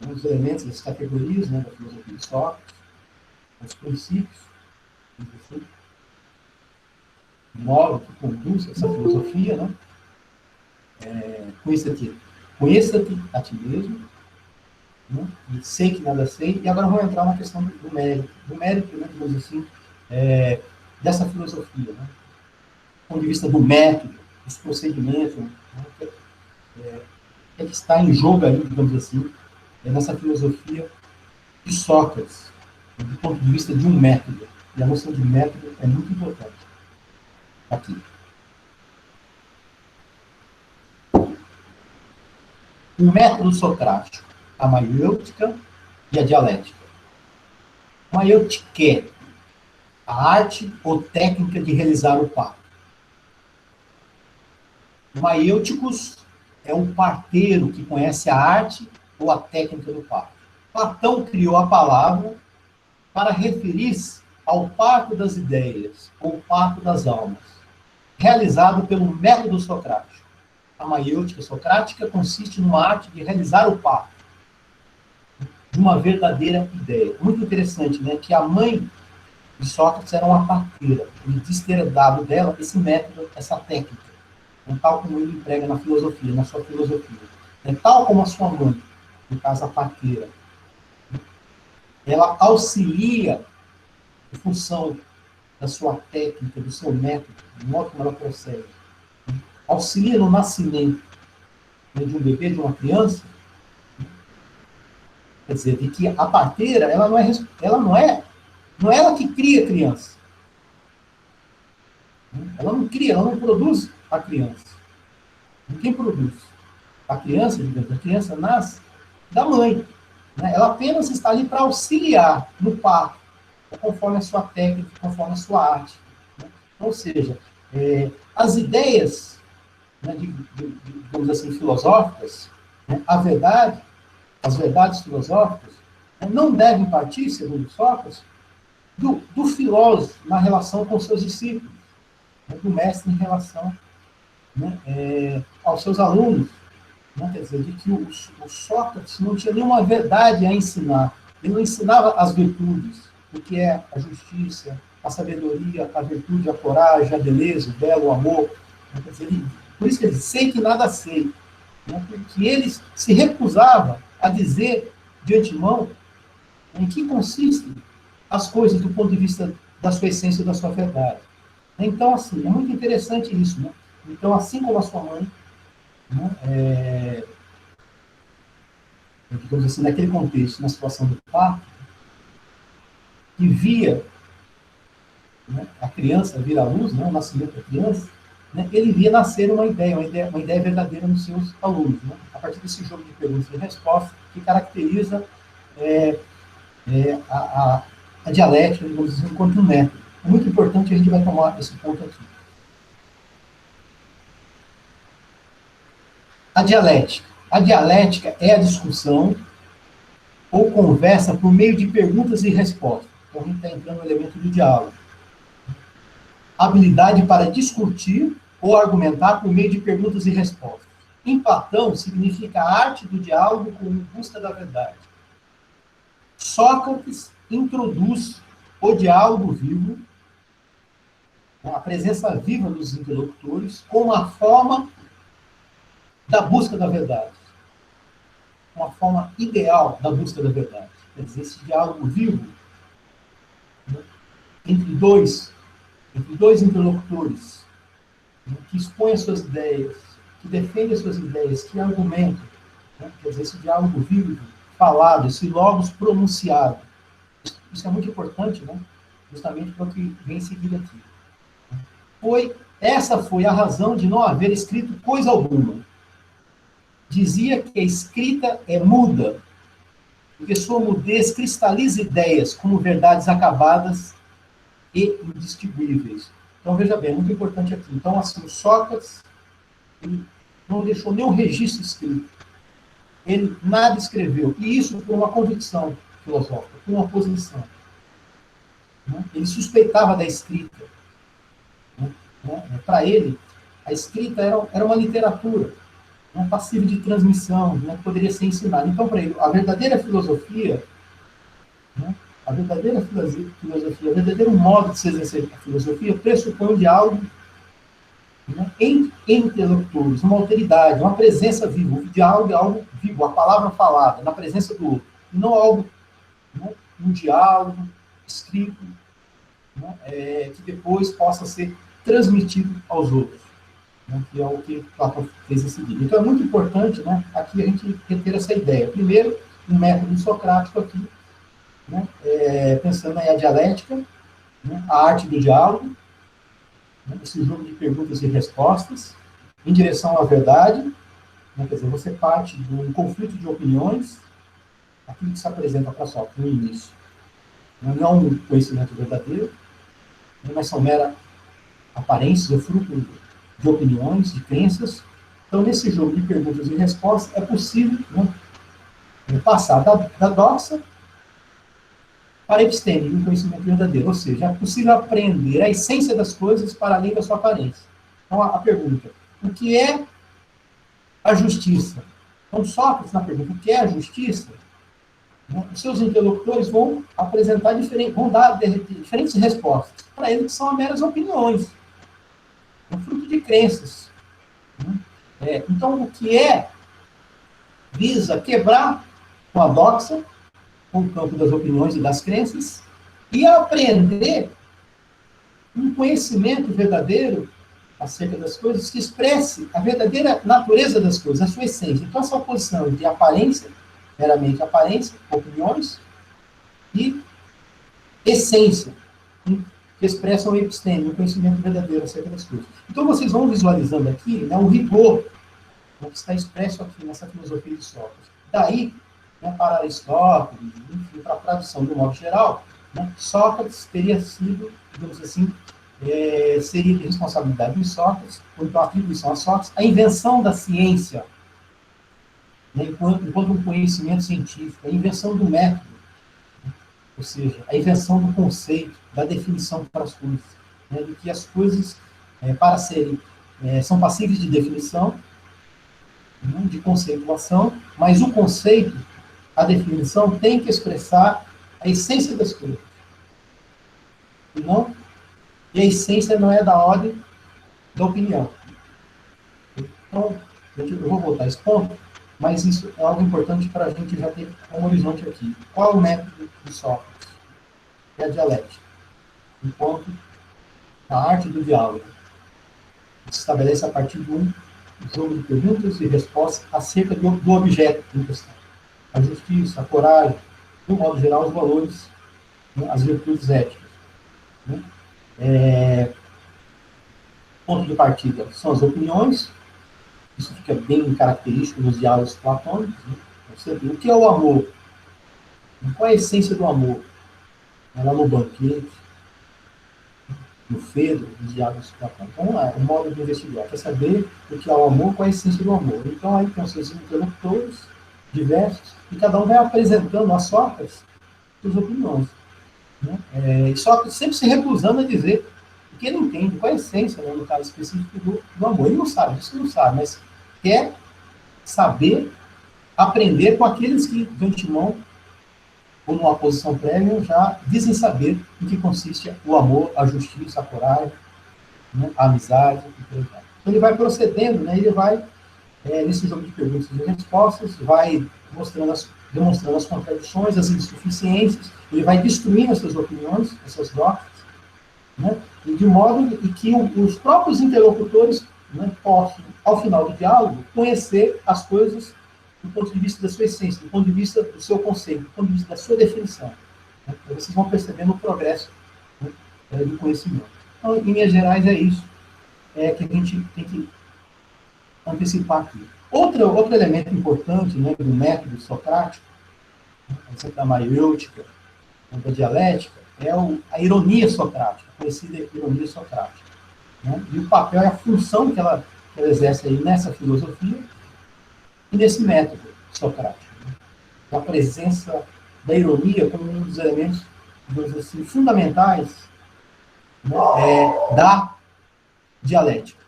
os elementos das categorias, né, da filosofia de Sócrates, os princípios, assim, o modo que conduz essa filosofia, né? Conheça-te a ti mesmo, né? E sei que nada sei, e agora vamos entrar na questão do mérito, né, digamos assim, dessa filosofia, né? Do ponto de vista do método, dos procedimentos, né? Que está em jogo aí, digamos assim, nessa filosofia de Sócrates, do ponto de vista de um método, e a noção de método é muito importante aqui. O método socrático, a maiêutica e a dialética. Maiêutica, a arte ou técnica de realizar o parto. Maiêuticos é um parteiro que conhece a arte ou a técnica do parto. Platão criou a palavra para referir-se ao parto das ideias, ou parto das almas, realizado pelo método socrático. A maiêutica socrática consiste numa arte de realizar o parto. uma verdadeira ideia. Muito interessante, né? Que a mãe de Sócrates era uma parteira. Ele diz ter dado dela esse método, essa técnica, tal como ele emprega na filosofia, na sua filosofia. Tal como a sua mãe, no caso a parteira, ela auxilia em função da sua técnica, do seu método, do modo como ela procede, auxilia no nascimento, né, de um bebê, de uma criança. Quer dizer, de que a parteira, não é ela que cria a criança. Ela não cria, ela não produz a criança. Quem produz? A criança, digamos, a criança nasce da mãe. Né? Ela apenas está ali para auxiliar no parto, conforme a sua técnica, conforme a sua arte. Né? Ou seja, as ideias, né, digamos assim, filosóficas, né, as verdades filosóficas, né, não devem partir, segundo Sócrates, do filósofo na relação com seus discípulos, né, do mestre em relação, né, aos seus alunos. Né, quer dizer, de que o Sócrates não tinha nenhuma verdade a ensinar. Ele não ensinava as virtudes, o que é a justiça, a sabedoria, a virtude, a coragem, a beleza, o belo, o amor. Né, quer dizer, por isso que ele diz, sei que nada sei. Né, porque ele se recusava a dizer de antemão em que consistem as coisas do ponto de vista da sua essência e da sua verdade. Então, assim, é muito interessante isso. Né? Então, assim como a sua mãe, né, digamos assim, naquele contexto, na situação do parto, que via, né, a criança vir à luz, né, o nascimento da criança, né, ele via nascer uma ideia verdadeira nos seus alunos, né, a partir desse jogo de perguntas e respostas que caracteriza a dialética, digamos assim, enquanto um método. É muito importante, a gente vai tomar esse ponto aqui. A dialética. A dialética é a discussão ou conversa por meio de perguntas e respostas. Então, a gente está entrando no elemento do diálogo. Habilidade para discutir ou argumentar por meio de perguntas e respostas. Em Platão, significa a arte do diálogo com busca da verdade. Sócrates introduz o diálogo vivo, a presença viva dos interlocutores, como a forma da busca da verdade. Uma forma ideal da busca da verdade. Quer dizer, esse diálogo vivo, né, entre dois interlocutores, né, que expõem as suas ideias, que defendem as suas ideias, que argumentam. Né, quer dizer, esse diálogo vivo, falado, esse logos pronunciado. Isso é muito importante, né, justamente para o que vem em seguida aqui. Essa foi a razão de não haver escrito coisa alguma. Dizia que a escrita é muda, porque sua mudez cristaliza ideias como verdades acabadas e indistinguíveis. Então, veja bem, é muito importante aqui. Então, assim, Sócrates ele não deixou nenhum registro escrito. Ele nada escreveu. E isso por uma convicção filosófica, por uma posição. Né? Ele suspeitava da escrita. Né? Para ele, a escrita era uma literatura, passível de transmissão, né, que poderia ser ensinada. Então, para ele, a verdadeira filosofia, né, o verdadeiro modo de se exercer a filosofia pressupõe o diálogo, né, entre interlocutores, uma alteridade, uma presença viva. O diálogo é algo vivo, a palavra falada, na presença do outro. E não algo, né, um diálogo escrito, né, que depois possa ser transmitido aos outros. Né, que é o que Platão fez em seguida. Então é muito importante, né, aqui a gente ter essa ideia. Primeiro, um método socrático aqui, né, pensando aí a dialética, né, a arte do diálogo, né, esse jogo de perguntas e respostas, em direção à verdade, né, quer dizer, você parte de um conflito de opiniões, aquilo que se apresenta para Sócrates no início. Não é um conhecimento verdadeiro, né, mas são mera aparências, ou fruto de opiniões, de crenças. Então, nesse jogo de perguntas e respostas, é possível, né, passar da doxa para a episteme, um conhecimento verdadeiro. Ou seja, é possível aprender a essência das coisas para além da sua aparência. Então, a pergunta, o que é a justiça? Então, Sócrates, na pergunta, o que é a justiça? né? Os seus interlocutores vão apresentar vão dar diferentes respostas para ele, que são meras opiniões, um fruto de crenças, né? Então, o que visa quebrar com a doxa, com o campo das opiniões e das crenças, e aprender um conhecimento verdadeiro acerca das coisas que expresse a verdadeira natureza das coisas, a sua essência. Então, essa oposição de aparência, meramente aparência, opiniões, e essência, que expressam o episteme, o conhecimento verdadeiro acerca das coisas. Então, vocês vão visualizando aqui, né, o rigor, né, que está expresso aqui nessa filosofia de Sócrates. Daí, né, para Aristóteles, enfim, para a tradição do modo geral, né, Sócrates teria sido, digamos assim, seria de responsabilidade de Sócrates, ou então atribuição a Sócrates, a invenção da ciência, né, enquanto um conhecimento científico, a invenção do método, né, ou seja, a invenção do conceito, da definição para as coisas, né, de que as coisas, para serem, são passíveis de definição, né, de conceituação, mas o conceito, a definição, tem que expressar a essência das coisas. E a essência não é da ordem da opinião. Então, eu vou voltar a esse ponto, mas isso é algo importante para a gente já ter um horizonte aqui. Qual é o método de Sócrates? É a dialética. Enquanto a arte do diálogo se estabelece a partir de um jogo de perguntas e respostas acerca do objeto em questão. A justiça, a coragem, de um modo geral, os valores, né, as virtudes éticas. Né? Ponto de partida são as opiniões, isso fica bem característico nos diálogos platônicos. Né? O que é o amor? Qual é a essência do amor? Lá no banquete, no Fedro, nos diálogos platônicos. Então, é um modo de investigar. Quer saber o que é o amor, qual é a essência do amor. Então, aí tem os seus interlocutores diversos, e cada um vai apresentando a Sócrates suas opiniões. Né? E Sócrates sempre se recusando a dizer o que ele entende, qual é a essência, né, no caso específico do amor. Ele não sabe, isso não sabe, mas quer saber, aprender com aqueles que, de antemão, ou numa posição prévia, já dizem saber em que consiste o amor, a justiça, a coragem, né, a amizade, e por aí vai. Então, ele vai procedendo, né, ele vai, nesse jogo de perguntas e respostas, vai demonstrando as contradições, as insuficiências, ele vai destruindo essas opiniões, essas dogmas, né, e de modo que os próprios interlocutores, né, possam, ao final do diálogo, conhecer as coisas do ponto de vista da sua essência, do ponto de vista do seu conceito, do ponto de vista da sua definição. Né? Então, vocês vão percebendo o progresso, né, do conhecimento. Então, em linhas gerais, é isso que a gente tem que antecipar aqui. Outro elemento importante, né, do método socrático, da maiêutica, da dialética, é a ironia socrática, a conhecida ironia socrática. Né? E o papel e a função que ela exerce aí nessa filosofia e nesse método socrático. Né? A presença da ironia como um dos elementos, digamos assim, fundamentais, né, da dialética.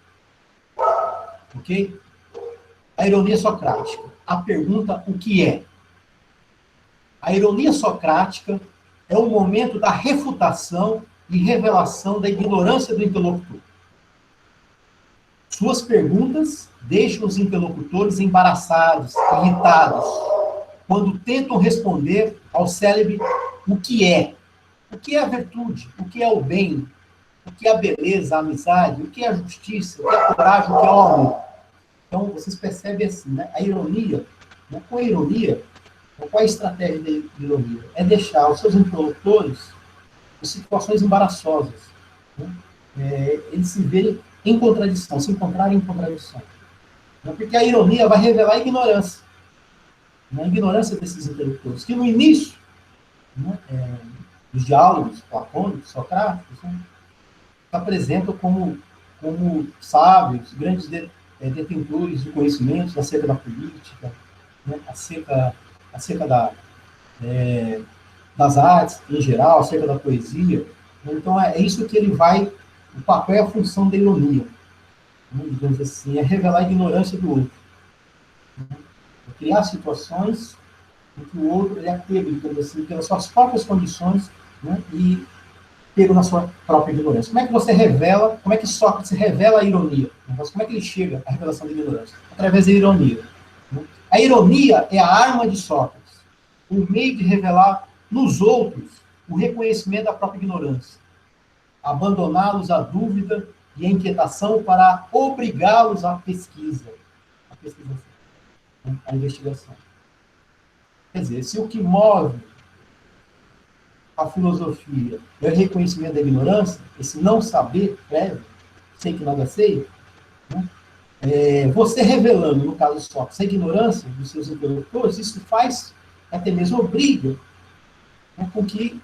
Ok? A ironia socrática. A pergunta, o que é? A ironia socrática é o momento da refutação e revelação da ignorância do interlocutor. Suas perguntas deixam os interlocutores embaraçados, irritados, quando tentam responder ao célebre o que é. O que é a virtude? O que é o bem? O que é a beleza, a amizade? O que é a justiça? O que é a coragem? O que é o amor? Então, vocês percebem assim, né? A ironia, né? Com a ironia, qual é a estratégia da ironia? É deixar os seus interlocutores em situações embaraçosas. Né? Eles se verem em contradição, se encontrarem em contradição. Né? Porque a ironia vai revelar a ignorância. Né? A ignorância desses interlocutores, que no início, né, dos diálogos platônicos, socráticos, né, se apresentam como sábios, grandes detentores de conhecimentos acerca da política, né, acerca das artes em geral, acerca da poesia. Então, é isso que ele vai, o papel e a função da ironia, né, digamos assim, é revelar a ignorância do outro. Né, é criar situações em que o outro ele é pego, digamos assim, pelas suas próprias condições, né, e pego na sua própria ignorância. Como é que você revela, como é que Sócrates revela a ironia? Como é que ele chega à revelação da ignorância? Através da ironia. Né? A ironia é a arma de Sócrates, o meio de revelar nos outros o reconhecimento da própria ignorância, abandoná-los à dúvida e à inquietação para obrigá-los à pesquisa, à pesquisação, né? À investigação. Quer dizer, se o que move a filosofia é o reconhecimento da ignorância, esse não saber prévio, sei que nada sei, né? Você revelando, no caso só, essa ignorância dos seus interlocutores, isso faz, até mesmo obriga, né, com que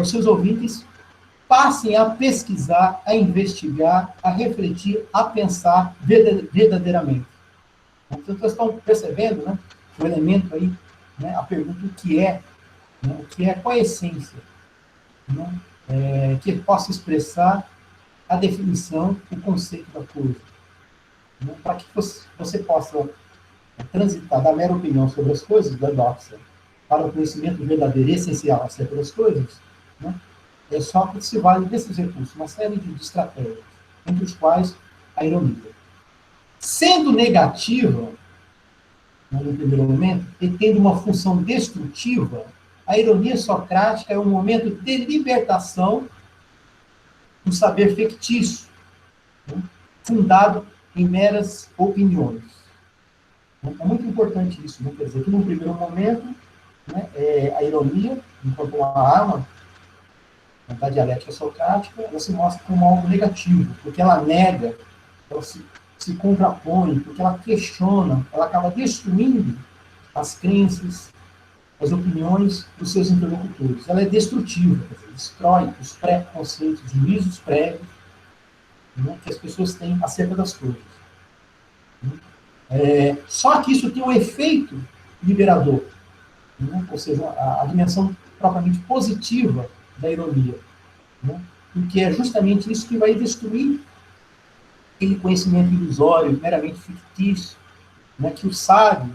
os seus ouvintes passem a pesquisar, a investigar, a refletir, a pensar verdadeiramente. Então, vocês estão percebendo, né, o elemento aí, né, a pergunta o que é, né, o que é, qual é a essência, né, que possa expressar a definição, o conceito da coisa. Né, para que você possa transitar da mera opinião sobre as coisas, da doxa, para o conhecimento verdadeiro e essencial acerca das coisas, né, é só que se vale desses recursos, uma série de estratégias, entre os quais a ironia. Sendo negativa, no primeiro momento, e tendo uma função destrutiva, a ironia socrática é um momento de libertação do saber fictício, né, fundado em meras opiniões. É muito importante isso, né? Quer dizer, que no primeiro momento, né, a ironia, enquanto uma arma da dialética socrática, ela se mostra como algo negativo, porque ela nega, ela se contrapõe, porque ela questiona, ela acaba destruindo as crenças, as opiniões dos seus interlocutores. Ela é destrutiva, quer dizer, destrói os preconceitos, os juízos prévios, né, que as pessoas têm acerca das coisas. Só que isso tem um efeito liberador, né, ou seja, a dimensão propriamente positiva da ironia, né, porque é justamente isso que vai destruir aquele conhecimento ilusório, meramente fictício, né, que o sábio,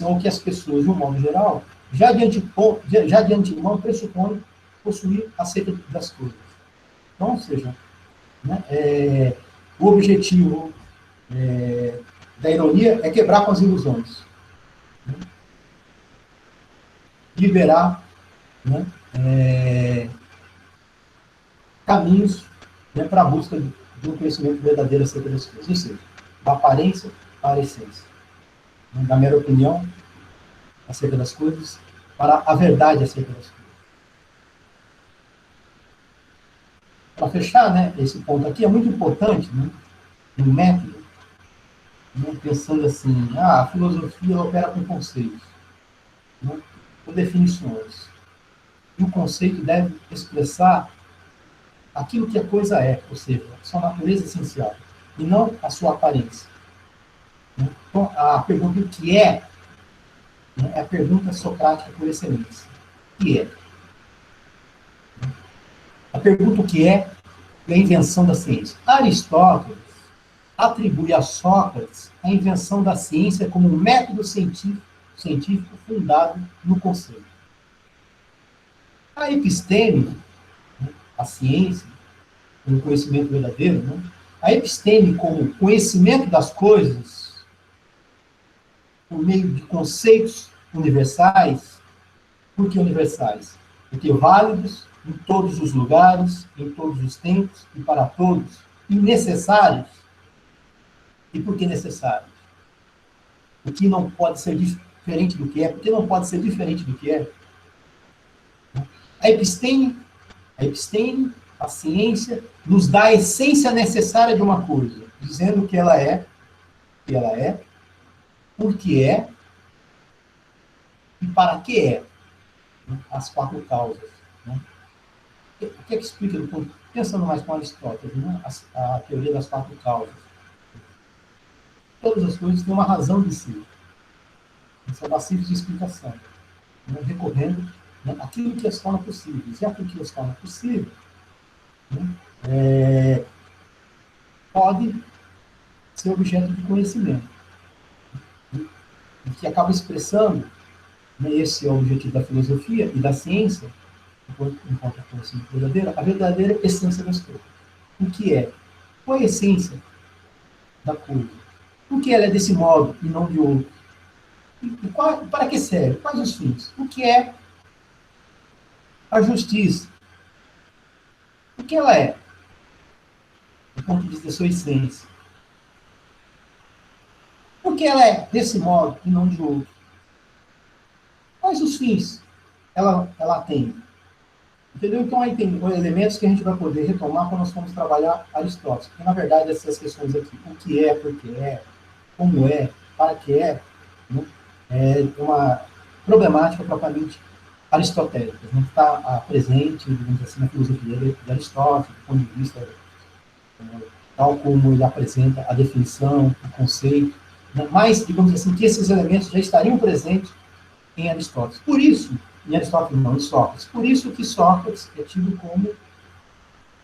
ou que as pessoas, de um modo geral, já de antemão pressupõem possuir acerca das coisas. Então, ou seja, né, o objetivo da ironia é quebrar com as ilusões, né, liberar, né, caminhos, né, para a busca de um conhecimento verdadeiro acerca das coisas, ou seja, da aparência para a essência, né, da mera opinião acerca das coisas para a verdade acerca das coisas. Para fechar, né, esse ponto aqui, é muito importante, né, no método, né, pensando assim, a filosofia opera com conceitos, né, com definições. E o conceito deve expressar aquilo que a coisa é, ou seja, sua natureza essencial, e não a sua aparência. Né? Então, a pergunta o que é, né, é a pergunta socrática por excelência. O que é? A pergunta o que é a invenção da ciência. Aristóteles atribui a Sócrates a invenção da ciência como um método científico fundado no conceito. A episteme, né, a ciência, como conhecimento verdadeiro, né, a episteme como conhecimento das coisas por meio de conceitos universais. Por que universais? Porque válidos em todos os lugares, em todos os tempos e para todos, e necessários. E por que necessários? O que não pode ser diferente do que é, porque não pode ser diferente do que é. A episteme, a ciência, nos dá a essência necessária de uma coisa, dizendo que ela é, por que é e para que é. As quatro causas. Né? O que é que explica, pensando mais com Aristóteles, né? A teoria das quatro causas? Todas as coisas têm uma razão de si. São passíveis de explicação, né? Recorrendo, né, aquilo que as torna possíveis. E aquilo que as torna possíveis, né, pode ser objeto de conhecimento, né, que acaba expressando Né? Esse é o objetivo da filosofia e da ciência, enquanto a conhecimento verdadeiro, a verdadeira essência das coisas. O que é? Qual é a essência da coisa? Por que ela é desse modo e não de outro? Para que serve? Quais os fins? O que é a justiça? O que ela é? Do ponto de vista da sua essência. Por que ela é desse modo e não de outro? Quais os fins ela tem? Entendeu? Então, aí tem elementos que a gente vai poder retomar quando nós formos trabalhar Aristóteles. Porque, na verdade, essas questões aqui, o que é, por que é, como é, para que é, né, é uma problemática propriamente aristotélica, né, que está presente, digamos assim, na filosofia de Aristóteles, do ponto de vista tal como ele apresenta a definição, o conceito, né, mas, digamos assim, que esses elementos já estariam presentes em Aristóteles. Por isso, em Aristóteles não, em Sócrates. Por isso que Sócrates é tido como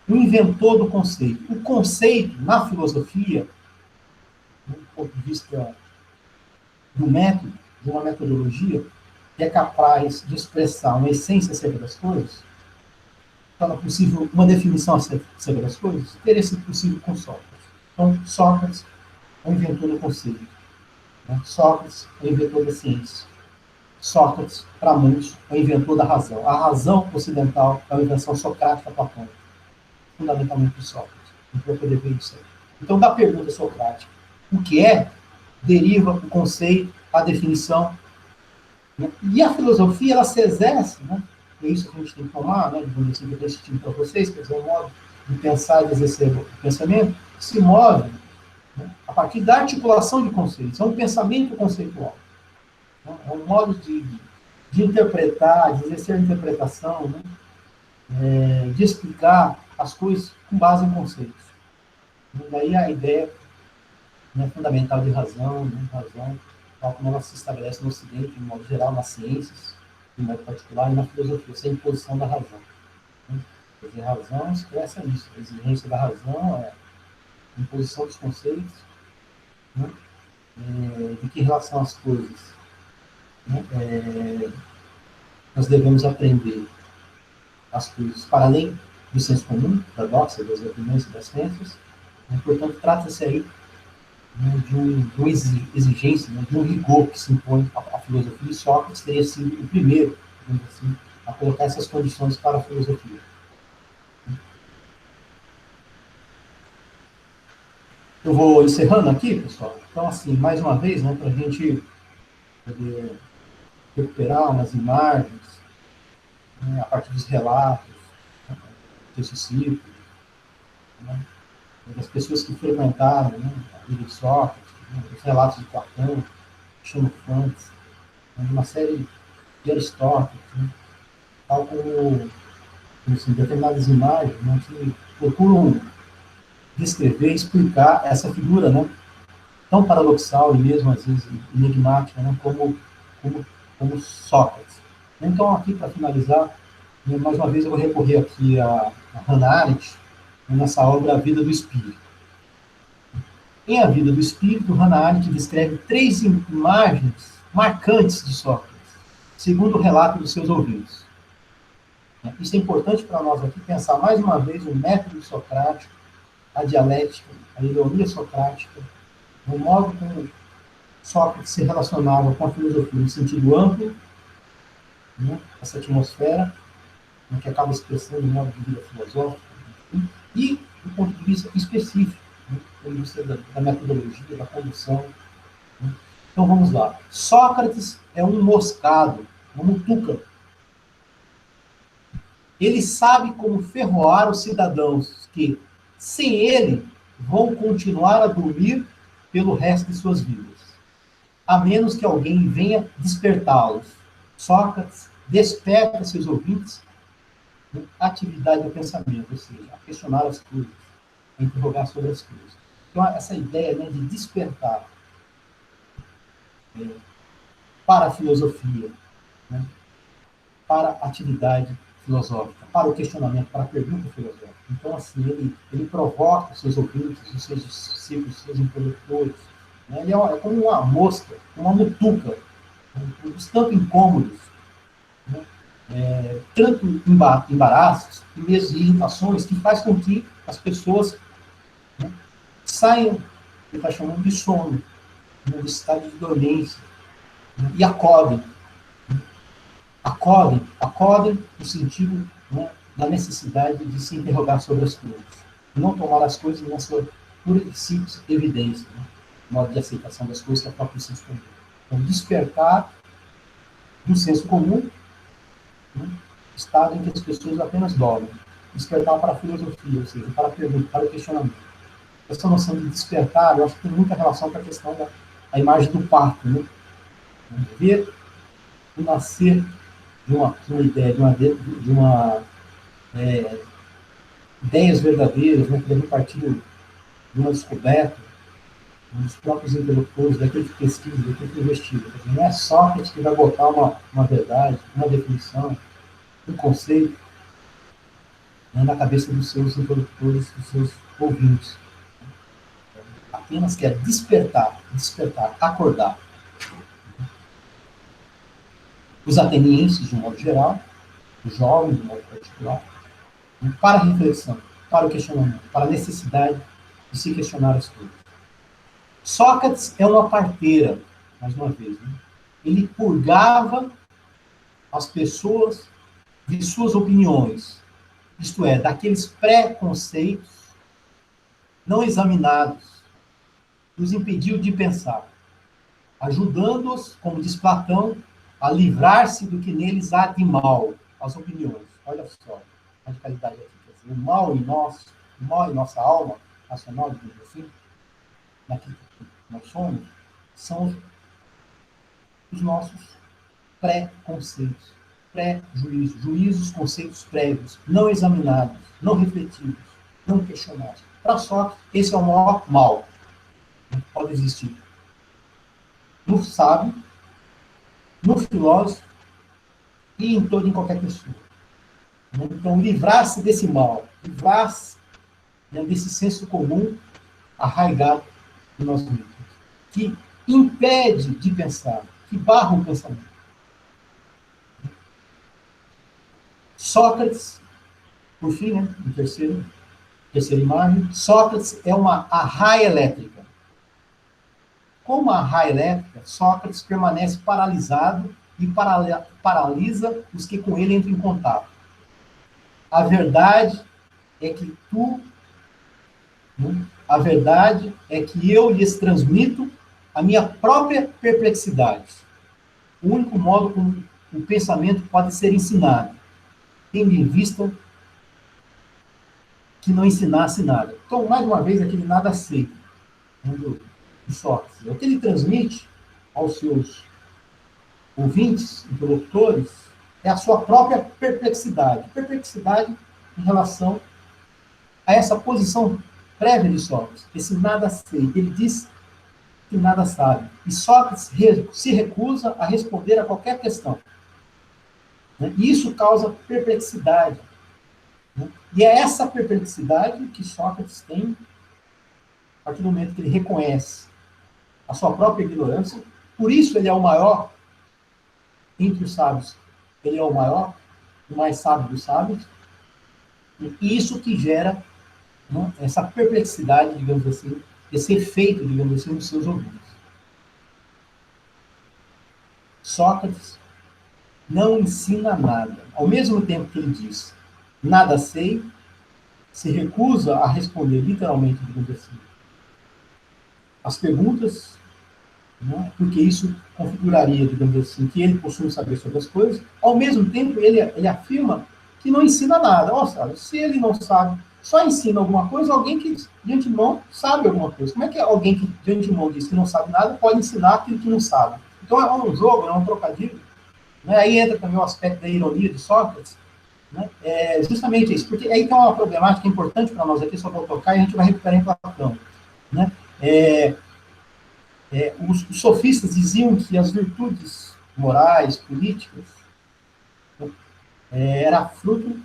o inventor do conceito. O conceito, na filosofia, do ponto de vista do método, de uma metodologia, que é capaz de expressar uma essência acerca das coisas, torna possível uma definição acerca das coisas, teria sido possível com Sócrates. Então, Sócrates é o inventor do conceito. Né? Sócrates é o inventor da ciência. Sócrates, para muitos, é o inventor da razão. A razão ocidental é uma invenção socrática platônica, fundamentalmente de Sócrates. A gente vai poder ver isso aí. Então, da pergunta socrática, o que é, deriva o conceito, a definição, né? E a filosofia, ela se exerce, né? É isso que a gente tem que tomar, né? Digamos assim, que eu estou assistindo para vocês, quer dizer, um modo de pensar e de exercer o pensamento, se move, né, a partir da articulação de conceitos. É um pensamento conceitual. É um modo de interpretar, de exercer a interpretação, né? De explicar as coisas com base em conceitos. E daí a ideia, né, fundamental de razão, né? Razão, tal como ela se estabelece no Ocidente, de modo geral, nas ciências, de modo particular, e na filosofia, essa imposição da razão. Né? Quer dizer, a razão expressa isso, a exigência da razão é a imposição dos conceitos, né? De que relação às coisas, né? Nós devemos aprender as coisas para além do senso comum, da doxa, das opiniões e das crenças. Né? Portanto, trata-se aí, né, de uma exigência, né, de um rigor que se impõe à filosofia, e Sócrates teria sido o primeiro, digamos assim, a colocar essas condições para a filosofia. Eu vou encerrando aqui, pessoal. Então, assim, mais uma vez, né, para a gente poder recuperar umas imagens, né, a partir dos relatos, né, desse ciclo, né, das pessoas que frequentaram, né, a vida de Sócrates, né, os relatos de Platão, Xenofonte, né, uma série de Aristóteles, né, tal como assim, determinadas imagens, né, que procuram descrever, explicar essa figura, né, tão paradoxal e mesmo às vezes enigmática, né, como Sócrates. Então, aqui para finalizar, né, mais uma vez eu vou recorrer aqui a Hannah Arendt, nessa obra A Vida do Espírito. Em A Vida do Espírito, Hannah Arendt descreve 3 imagens marcantes de Sócrates, segundo o relato dos seus ouvintes. Isso é importante para nós aqui pensar mais uma vez o método socrático, a dialética, a ironia socrática, o modo como Sócrates se relacionava com a filosofia no sentido amplo, né, essa atmosfera, né, que acaba expressando o modo de vida filosófico, e do ponto de vista específico, né, do ponto de vista da metodologia, da condução. Né. Então vamos lá. Sócrates é um moscado, uma mutuca. Ele sabe como ferroar os cidadãos que, sem ele, vão continuar a dormir pelo resto de suas vidas, a menos que alguém venha despertá-los. Sócrates desperta seus ouvintes na atividade do pensamento, ou seja, a questionar as coisas, a interrogar sobre as coisas. Então, essa ideia, né, de despertar para a filosofia, né, para a atividade filosófica, para o questionamento, para a pergunta filosófica. Então, assim, ele provoca os seus ouvintes, os seus discípulos, os seus interlocutores. Né? Ele é como uma mosca, uma mutuca, os tanto incômodos, né? Tanto embaraços e mesmo irritações que faz com que as pessoas, né, saiam, ele está chamando de sono, né, de estado de dormência, né, e acordem no sentido, né, da necessidade de se interrogar sobre as coisas, não tomar as coisas na sua pura e simples evidência, né, modo de aceitação das coisas que é o próprio senso comum. Então, despertar do senso comum, né, estado em que as pessoas apenas dormem. Despertar para a filosofia, ou seja, para a pergunta, para o questionamento. Essa noção de despertar, eu acho que tem muita relação com a questão da imagem do parto, né? Ver o nascer de uma ideia, ideias verdadeiras, né, que devem partir de uma descoberta, dos próprios interlocutores, daquele que pesquisa, daquele que investiga. Não é Sócrates que vai botar uma verdade, uma definição, um conceito, né, na cabeça dos seus interlocutores, dos seus ouvintes. Apenas quer despertar, acordar. Os atenienses, de um modo geral, os jovens, de um modo particular, né, para a reflexão, para o questionamento, para a necessidade de se questionar as coisas. Sócrates é uma parteira, mais uma vez, né? Ele purgava as pessoas de suas opiniões, isto é, daqueles preconceitos não examinados, os impediu de pensar, ajudando-os, como diz Platão, a livrar-se do que neles há de mal, as opiniões. Olha só a radicalidade aqui. Quer dizer, o mal em nossa alma racional, digamos assim, naquilo que nós somos, são os nossos pré-conceitos, pré-juízos, juízos, conceitos prévios, não examinados, não refletidos, não questionados. Para Sócrates, esse é o maior mal que pode existir. No sábio, no filósofo e em qualquer pessoa. Então, livrar-se desse mal, livrar-se, né, desse senso comum arraigado em nós mesmos, que impede de pensar, que barra o pensamento. Sócrates, por fim, né, em terceira imagem, Sócrates é uma arraia elétrica. Como a arraia elétrica, Sócrates permanece paralisado e paralisa os que com ele entram em contato. A verdade é que a verdade é que eu lhes transmito a minha própria perplexidade. O único modo como o pensamento pode ser ensinado, tendo em vista que não ensinasse nada. Então, mais uma vez, aquele nada sei, né, de Sócrates. O que ele transmite aos seus ouvintes, interlocutores, é a sua própria perplexidade. Perplexidade em relação a essa posição prévia de Sócrates, esse nada sei. Ele diz que nada sabe. E Sócrates se recusa a responder a qualquer questão. Né? E isso causa perplexidade. Né? E é essa perplexidade que Sócrates tem a partir do momento que ele reconhece a sua própria ignorância. Por isso ele é o maior entre os sábios. Ele é o maior, o mais sábio dos sábios. E isso que gera, né, essa perplexidade, digamos assim, esse efeito, digamos assim, nos seus ouvidos. Sócrates não ensina nada. Ao mesmo tempo que ele diz nada sei, se recusa a responder literalmente, digamos assim, as perguntas, né, porque isso configuraria, digamos assim, que ele possui saber sobre as coisas. Ao mesmo tempo, ele afirma que não ensina nada. Nossa, se ele não sabe, só ensina alguma coisa, alguém que de antemão sabe alguma coisa. Como é que alguém que de antemão diz que não sabe nada pode ensinar aquilo que não sabe? Então é um jogo, é um trocadilho. Né? Aí entra também o aspecto da ironia de Sócrates. Né? É justamente isso, porque aí tem uma problemática importante para nós aqui, só vou tocar e a gente vai recuperar em Platão. Né? Os sofistas diziam que as virtudes morais, políticas, era fruto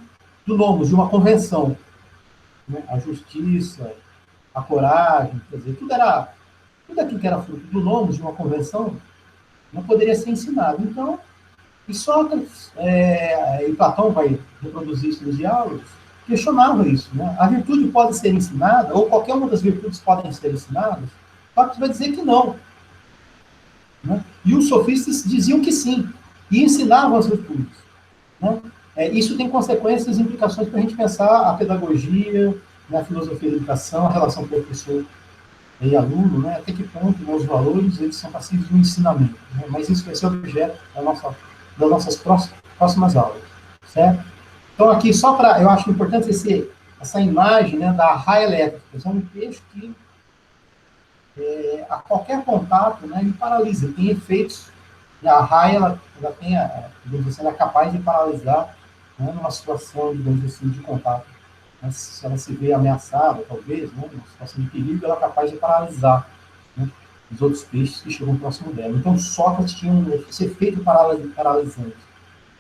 do nomos, de uma convenção. Né? A justiça, a coragem, quer dizer, tudo aquilo que era fruto do nomos, de uma convenção, não poderia ser ensinado. Então, e Sócrates e Platão vai reproduzir isso nos diálogos, questionava isso. Né? A virtude pode ser ensinada, ou qualquer uma das virtudes podem ser ensinadas? Sócrates vai dizer que não. Né? E os sofistas diziam que sim, e ensinavam as virtudes. Né? Isso tem consequências e implicações para a gente pensar a pedagogia, né, a filosofia da educação, a relação professor e aluno, né, até que ponto, né, os valores eles são passíveis de um ensinamento. Né? Mas isso vai ser objeto das nossas próximas aulas. Certo? Então, aqui, só para. Eu acho importante essa imagem, né, da raia elétrica. É um peixe que, a qualquer contato, né, ele paralisa, tem efeitos. E a raia, ela tem, digamos assim, ela é capaz de paralisar, né, numa situação, digamos assim, de contato. Né, se ela se vê ameaçada, talvez, né, numa situação de perigo, ela é capaz de paralisar, né, os outros peixes que chegam próximo dela. Então, Sócrates tinha esse efeito paralisante.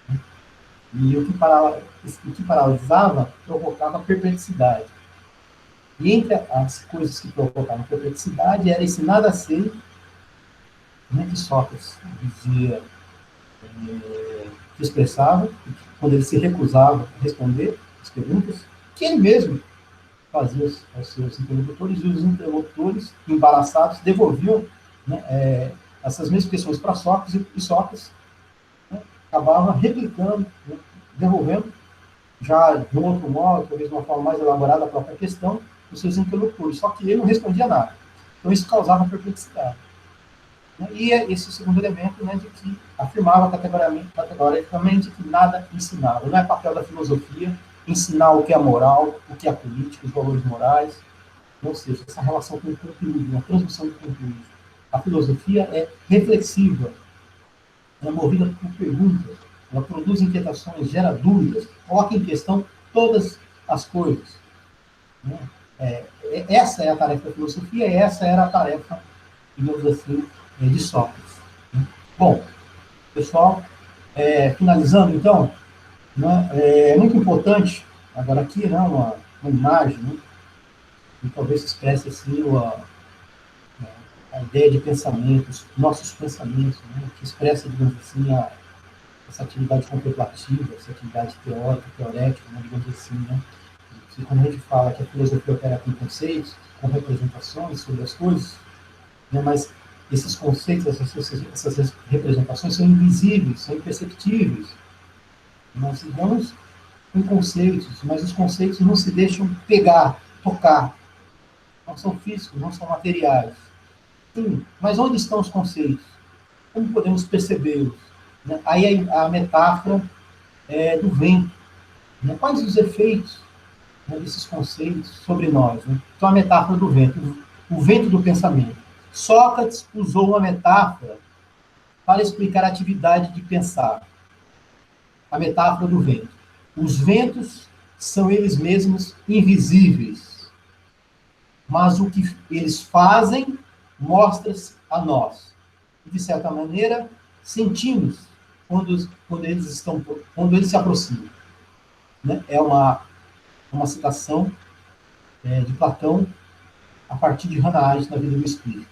Né, e o que paralisava provocava perplexidade. E entre as coisas que provocavam perplexidade era esse nada sei, né, que Sócrates dizia, que expressava, quando ele se recusava a responder as perguntas, que ele mesmo fazia aos seus interlocutores, e os interlocutores, embaraçados, devolviam, né, essas mesmas questões para Sócrates, e Sócrates, né, acabava replicando, né, devolvendo, já de um outro modo, talvez de uma forma mais elaborada, a própria questão dos seus interlocutores, só que ele não respondia nada. Então isso causava perplexidade. E esse segundo elemento, né, de que afirmava categoricamente que nada ensinava. Não é papel da filosofia ensinar o que é moral, o que é política, os valores morais, ou seja, essa relação com o conteúdo, a transmissão do conteúdo. A filosofia é reflexiva, é movida por perguntas, ela produz inquietações, gera dúvidas, coloca em questão todas as coisas. Né? Essa é a tarefa da filosofia, essa era a tarefa, digamos assim, de Sócrates. Né? Bom, pessoal, finalizando então, né, é muito importante, agora aqui, né, uma imagem, né, que talvez expresse assim a ideia de pensamentos, nossos pensamentos, né, que expressa, digamos assim, essa atividade contemplativa, essa atividade teorética, né, digamos assim, né, que quando a gente fala que a filosofia opera com conceitos, com representações sobre as coisas, né, mas esses conceitos, essas representações são invisíveis, são imperceptíveis. Nós lidamos com conceitos, mas os conceitos não se deixam pegar, tocar. Não são físicos, não são materiais. Sim, mas onde estão os conceitos? Como podemos percebê-los? Né? Aí a metáfora do vento. Né? Quais os efeitos, né, desses conceitos sobre nós? Né? Então, a metáfora do vento, o vento do pensamento. Sócrates usou uma metáfora para explicar a atividade de pensar. A metáfora do vento. Os ventos são eles mesmos invisíveis, mas o que eles fazem mostra-se a nós. E, de certa maneira, sentimos quando eles se aproximam. Né? É uma citação de Platão a partir de Hannah Arendt na Vida do Espírito.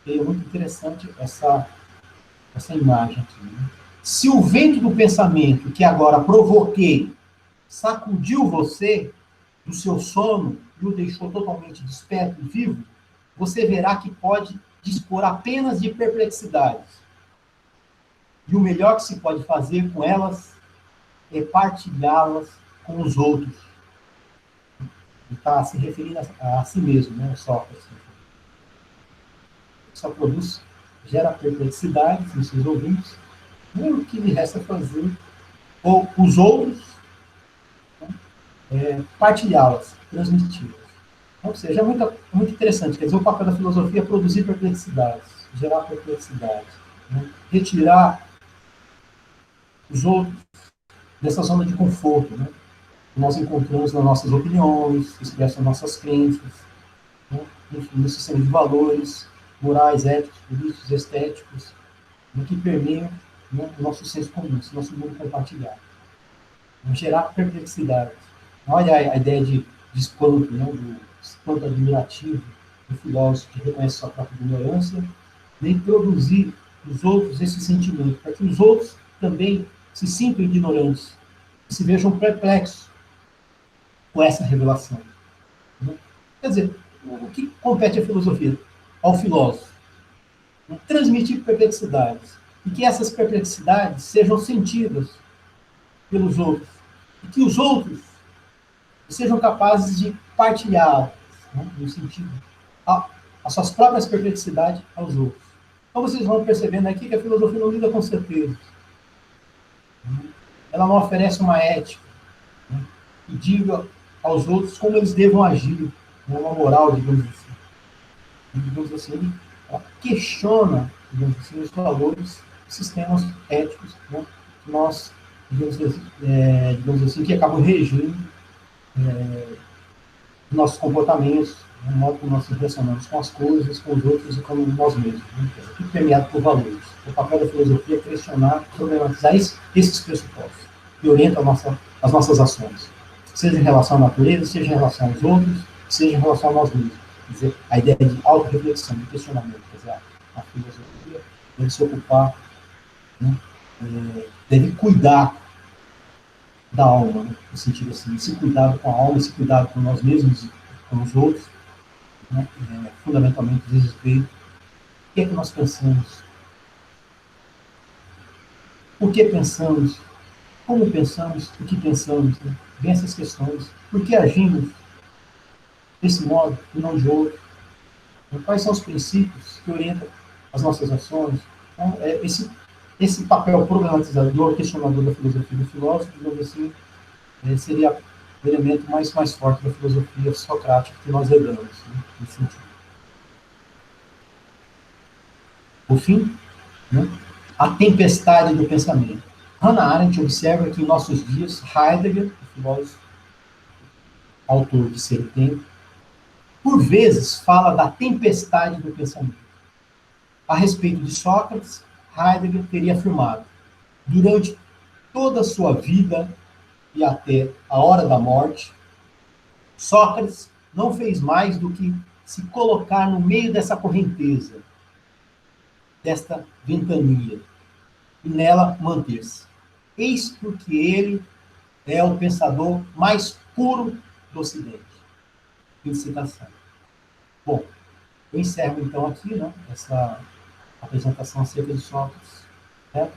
E é muito interessante essa imagem aqui. Né? Se o vento do pensamento que agora provoquei sacudiu você do seu sono e o deixou totalmente desperto e vivo, você verá que pode dispor apenas de perplexidades. E o melhor que se pode fazer com elas é partilhá-las com os outros. Ele está se referindo a si mesmo, né? Sócrates. Só produz, gera perplexidades nos seus ouvintes, e o que lhe resta fazer, ou os outros, partilhá-las, transmiti-las. Ou seja, é muito interessante. Quer dizer, o papel da filosofia é produzir perplexidades, gerar perplexidades, né? Retirar os outros dessa zona de conforto, né, que nós encontramos nas nossas opiniões, expressam nossas crenças, né, enfim, no sistema de valores, morais, éticos, políticos, estéticos, né, que permeiam, né, o nosso senso comum, o nosso mundo compartilhado. Gerar perplexidades. Olha a ideia de espanto, né, do espanto admirativo do filósofo que reconhece sua própria ignorância, nem produzir dos outros esse sentimento, para que os outros também se sintam ignorantes, se vejam perplexos com essa revelação. Né? Quer dizer, o que compete à filosofia? Ao filósofo. Né? Transmitir perplexidades. E que essas perplexidades sejam sentidas pelos outros. E que os outros sejam capazes de partilhar, né, no sentido, as suas próprias perplexidades aos outros. Então vocês vão percebendo aqui que a filosofia não lida com certezas. Ela não oferece uma ética, né, e diga aos outros como eles devam agir, né, uma moral, digamos assim. Digamos assim, ela questiona, digamos assim, os valores, sistemas éticos, né, que nós, digamos assim, que acabam regindo nossos comportamentos, o modo como nós nos relacionamos com as coisas, com os outros e com nós mesmos. Né? Tudo permeado por valores. O papel da filosofia é questionar, problematizar esses pressupostos que orientam as nossas ações, seja em relação à natureza, seja em relação aos outros, seja em relação a nós mesmos. Quer dizer, a ideia de auto-reflexão, de questionamento. Quer dizer, a filosofia deve se ocupar, né, deve cuidar da alma, né? No sentido assim, esse cuidado com a alma, esse cuidado com nós mesmos e com os outros, né? Fundamentalmente diz respeito o que é que nós pensamos, o que pensamos, como pensamos, o que pensamos, né? Vem essas questões, por que agimos desse modo e não de outro, né? Quais são os princípios que orientam as nossas ações, então, esse papel problematizador, questionador da filosofia do filósofo, digamos assim, seria o elemento mais forte da filosofia socrática que nós herdamos, né, nesse sentido. Por fim, né, a tempestade do pensamento. Hannah Arendt observa que em nossos dias, Heidegger, o filósofo, autor de Ser e Tempo, por vezes fala da tempestade do pensamento. A respeito de Sócrates, Heidegger teria afirmado: durante toda a sua vida e até a hora da morte, Sócrates não fez mais do que se colocar no meio dessa correnteza, desta ventania, e nela manter-se. Eis porque ele é o pensador mais puro do Ocidente. Fim de citação. Bom, eu encerro então aqui, né, essa apresentação acerca de Sócrates, né?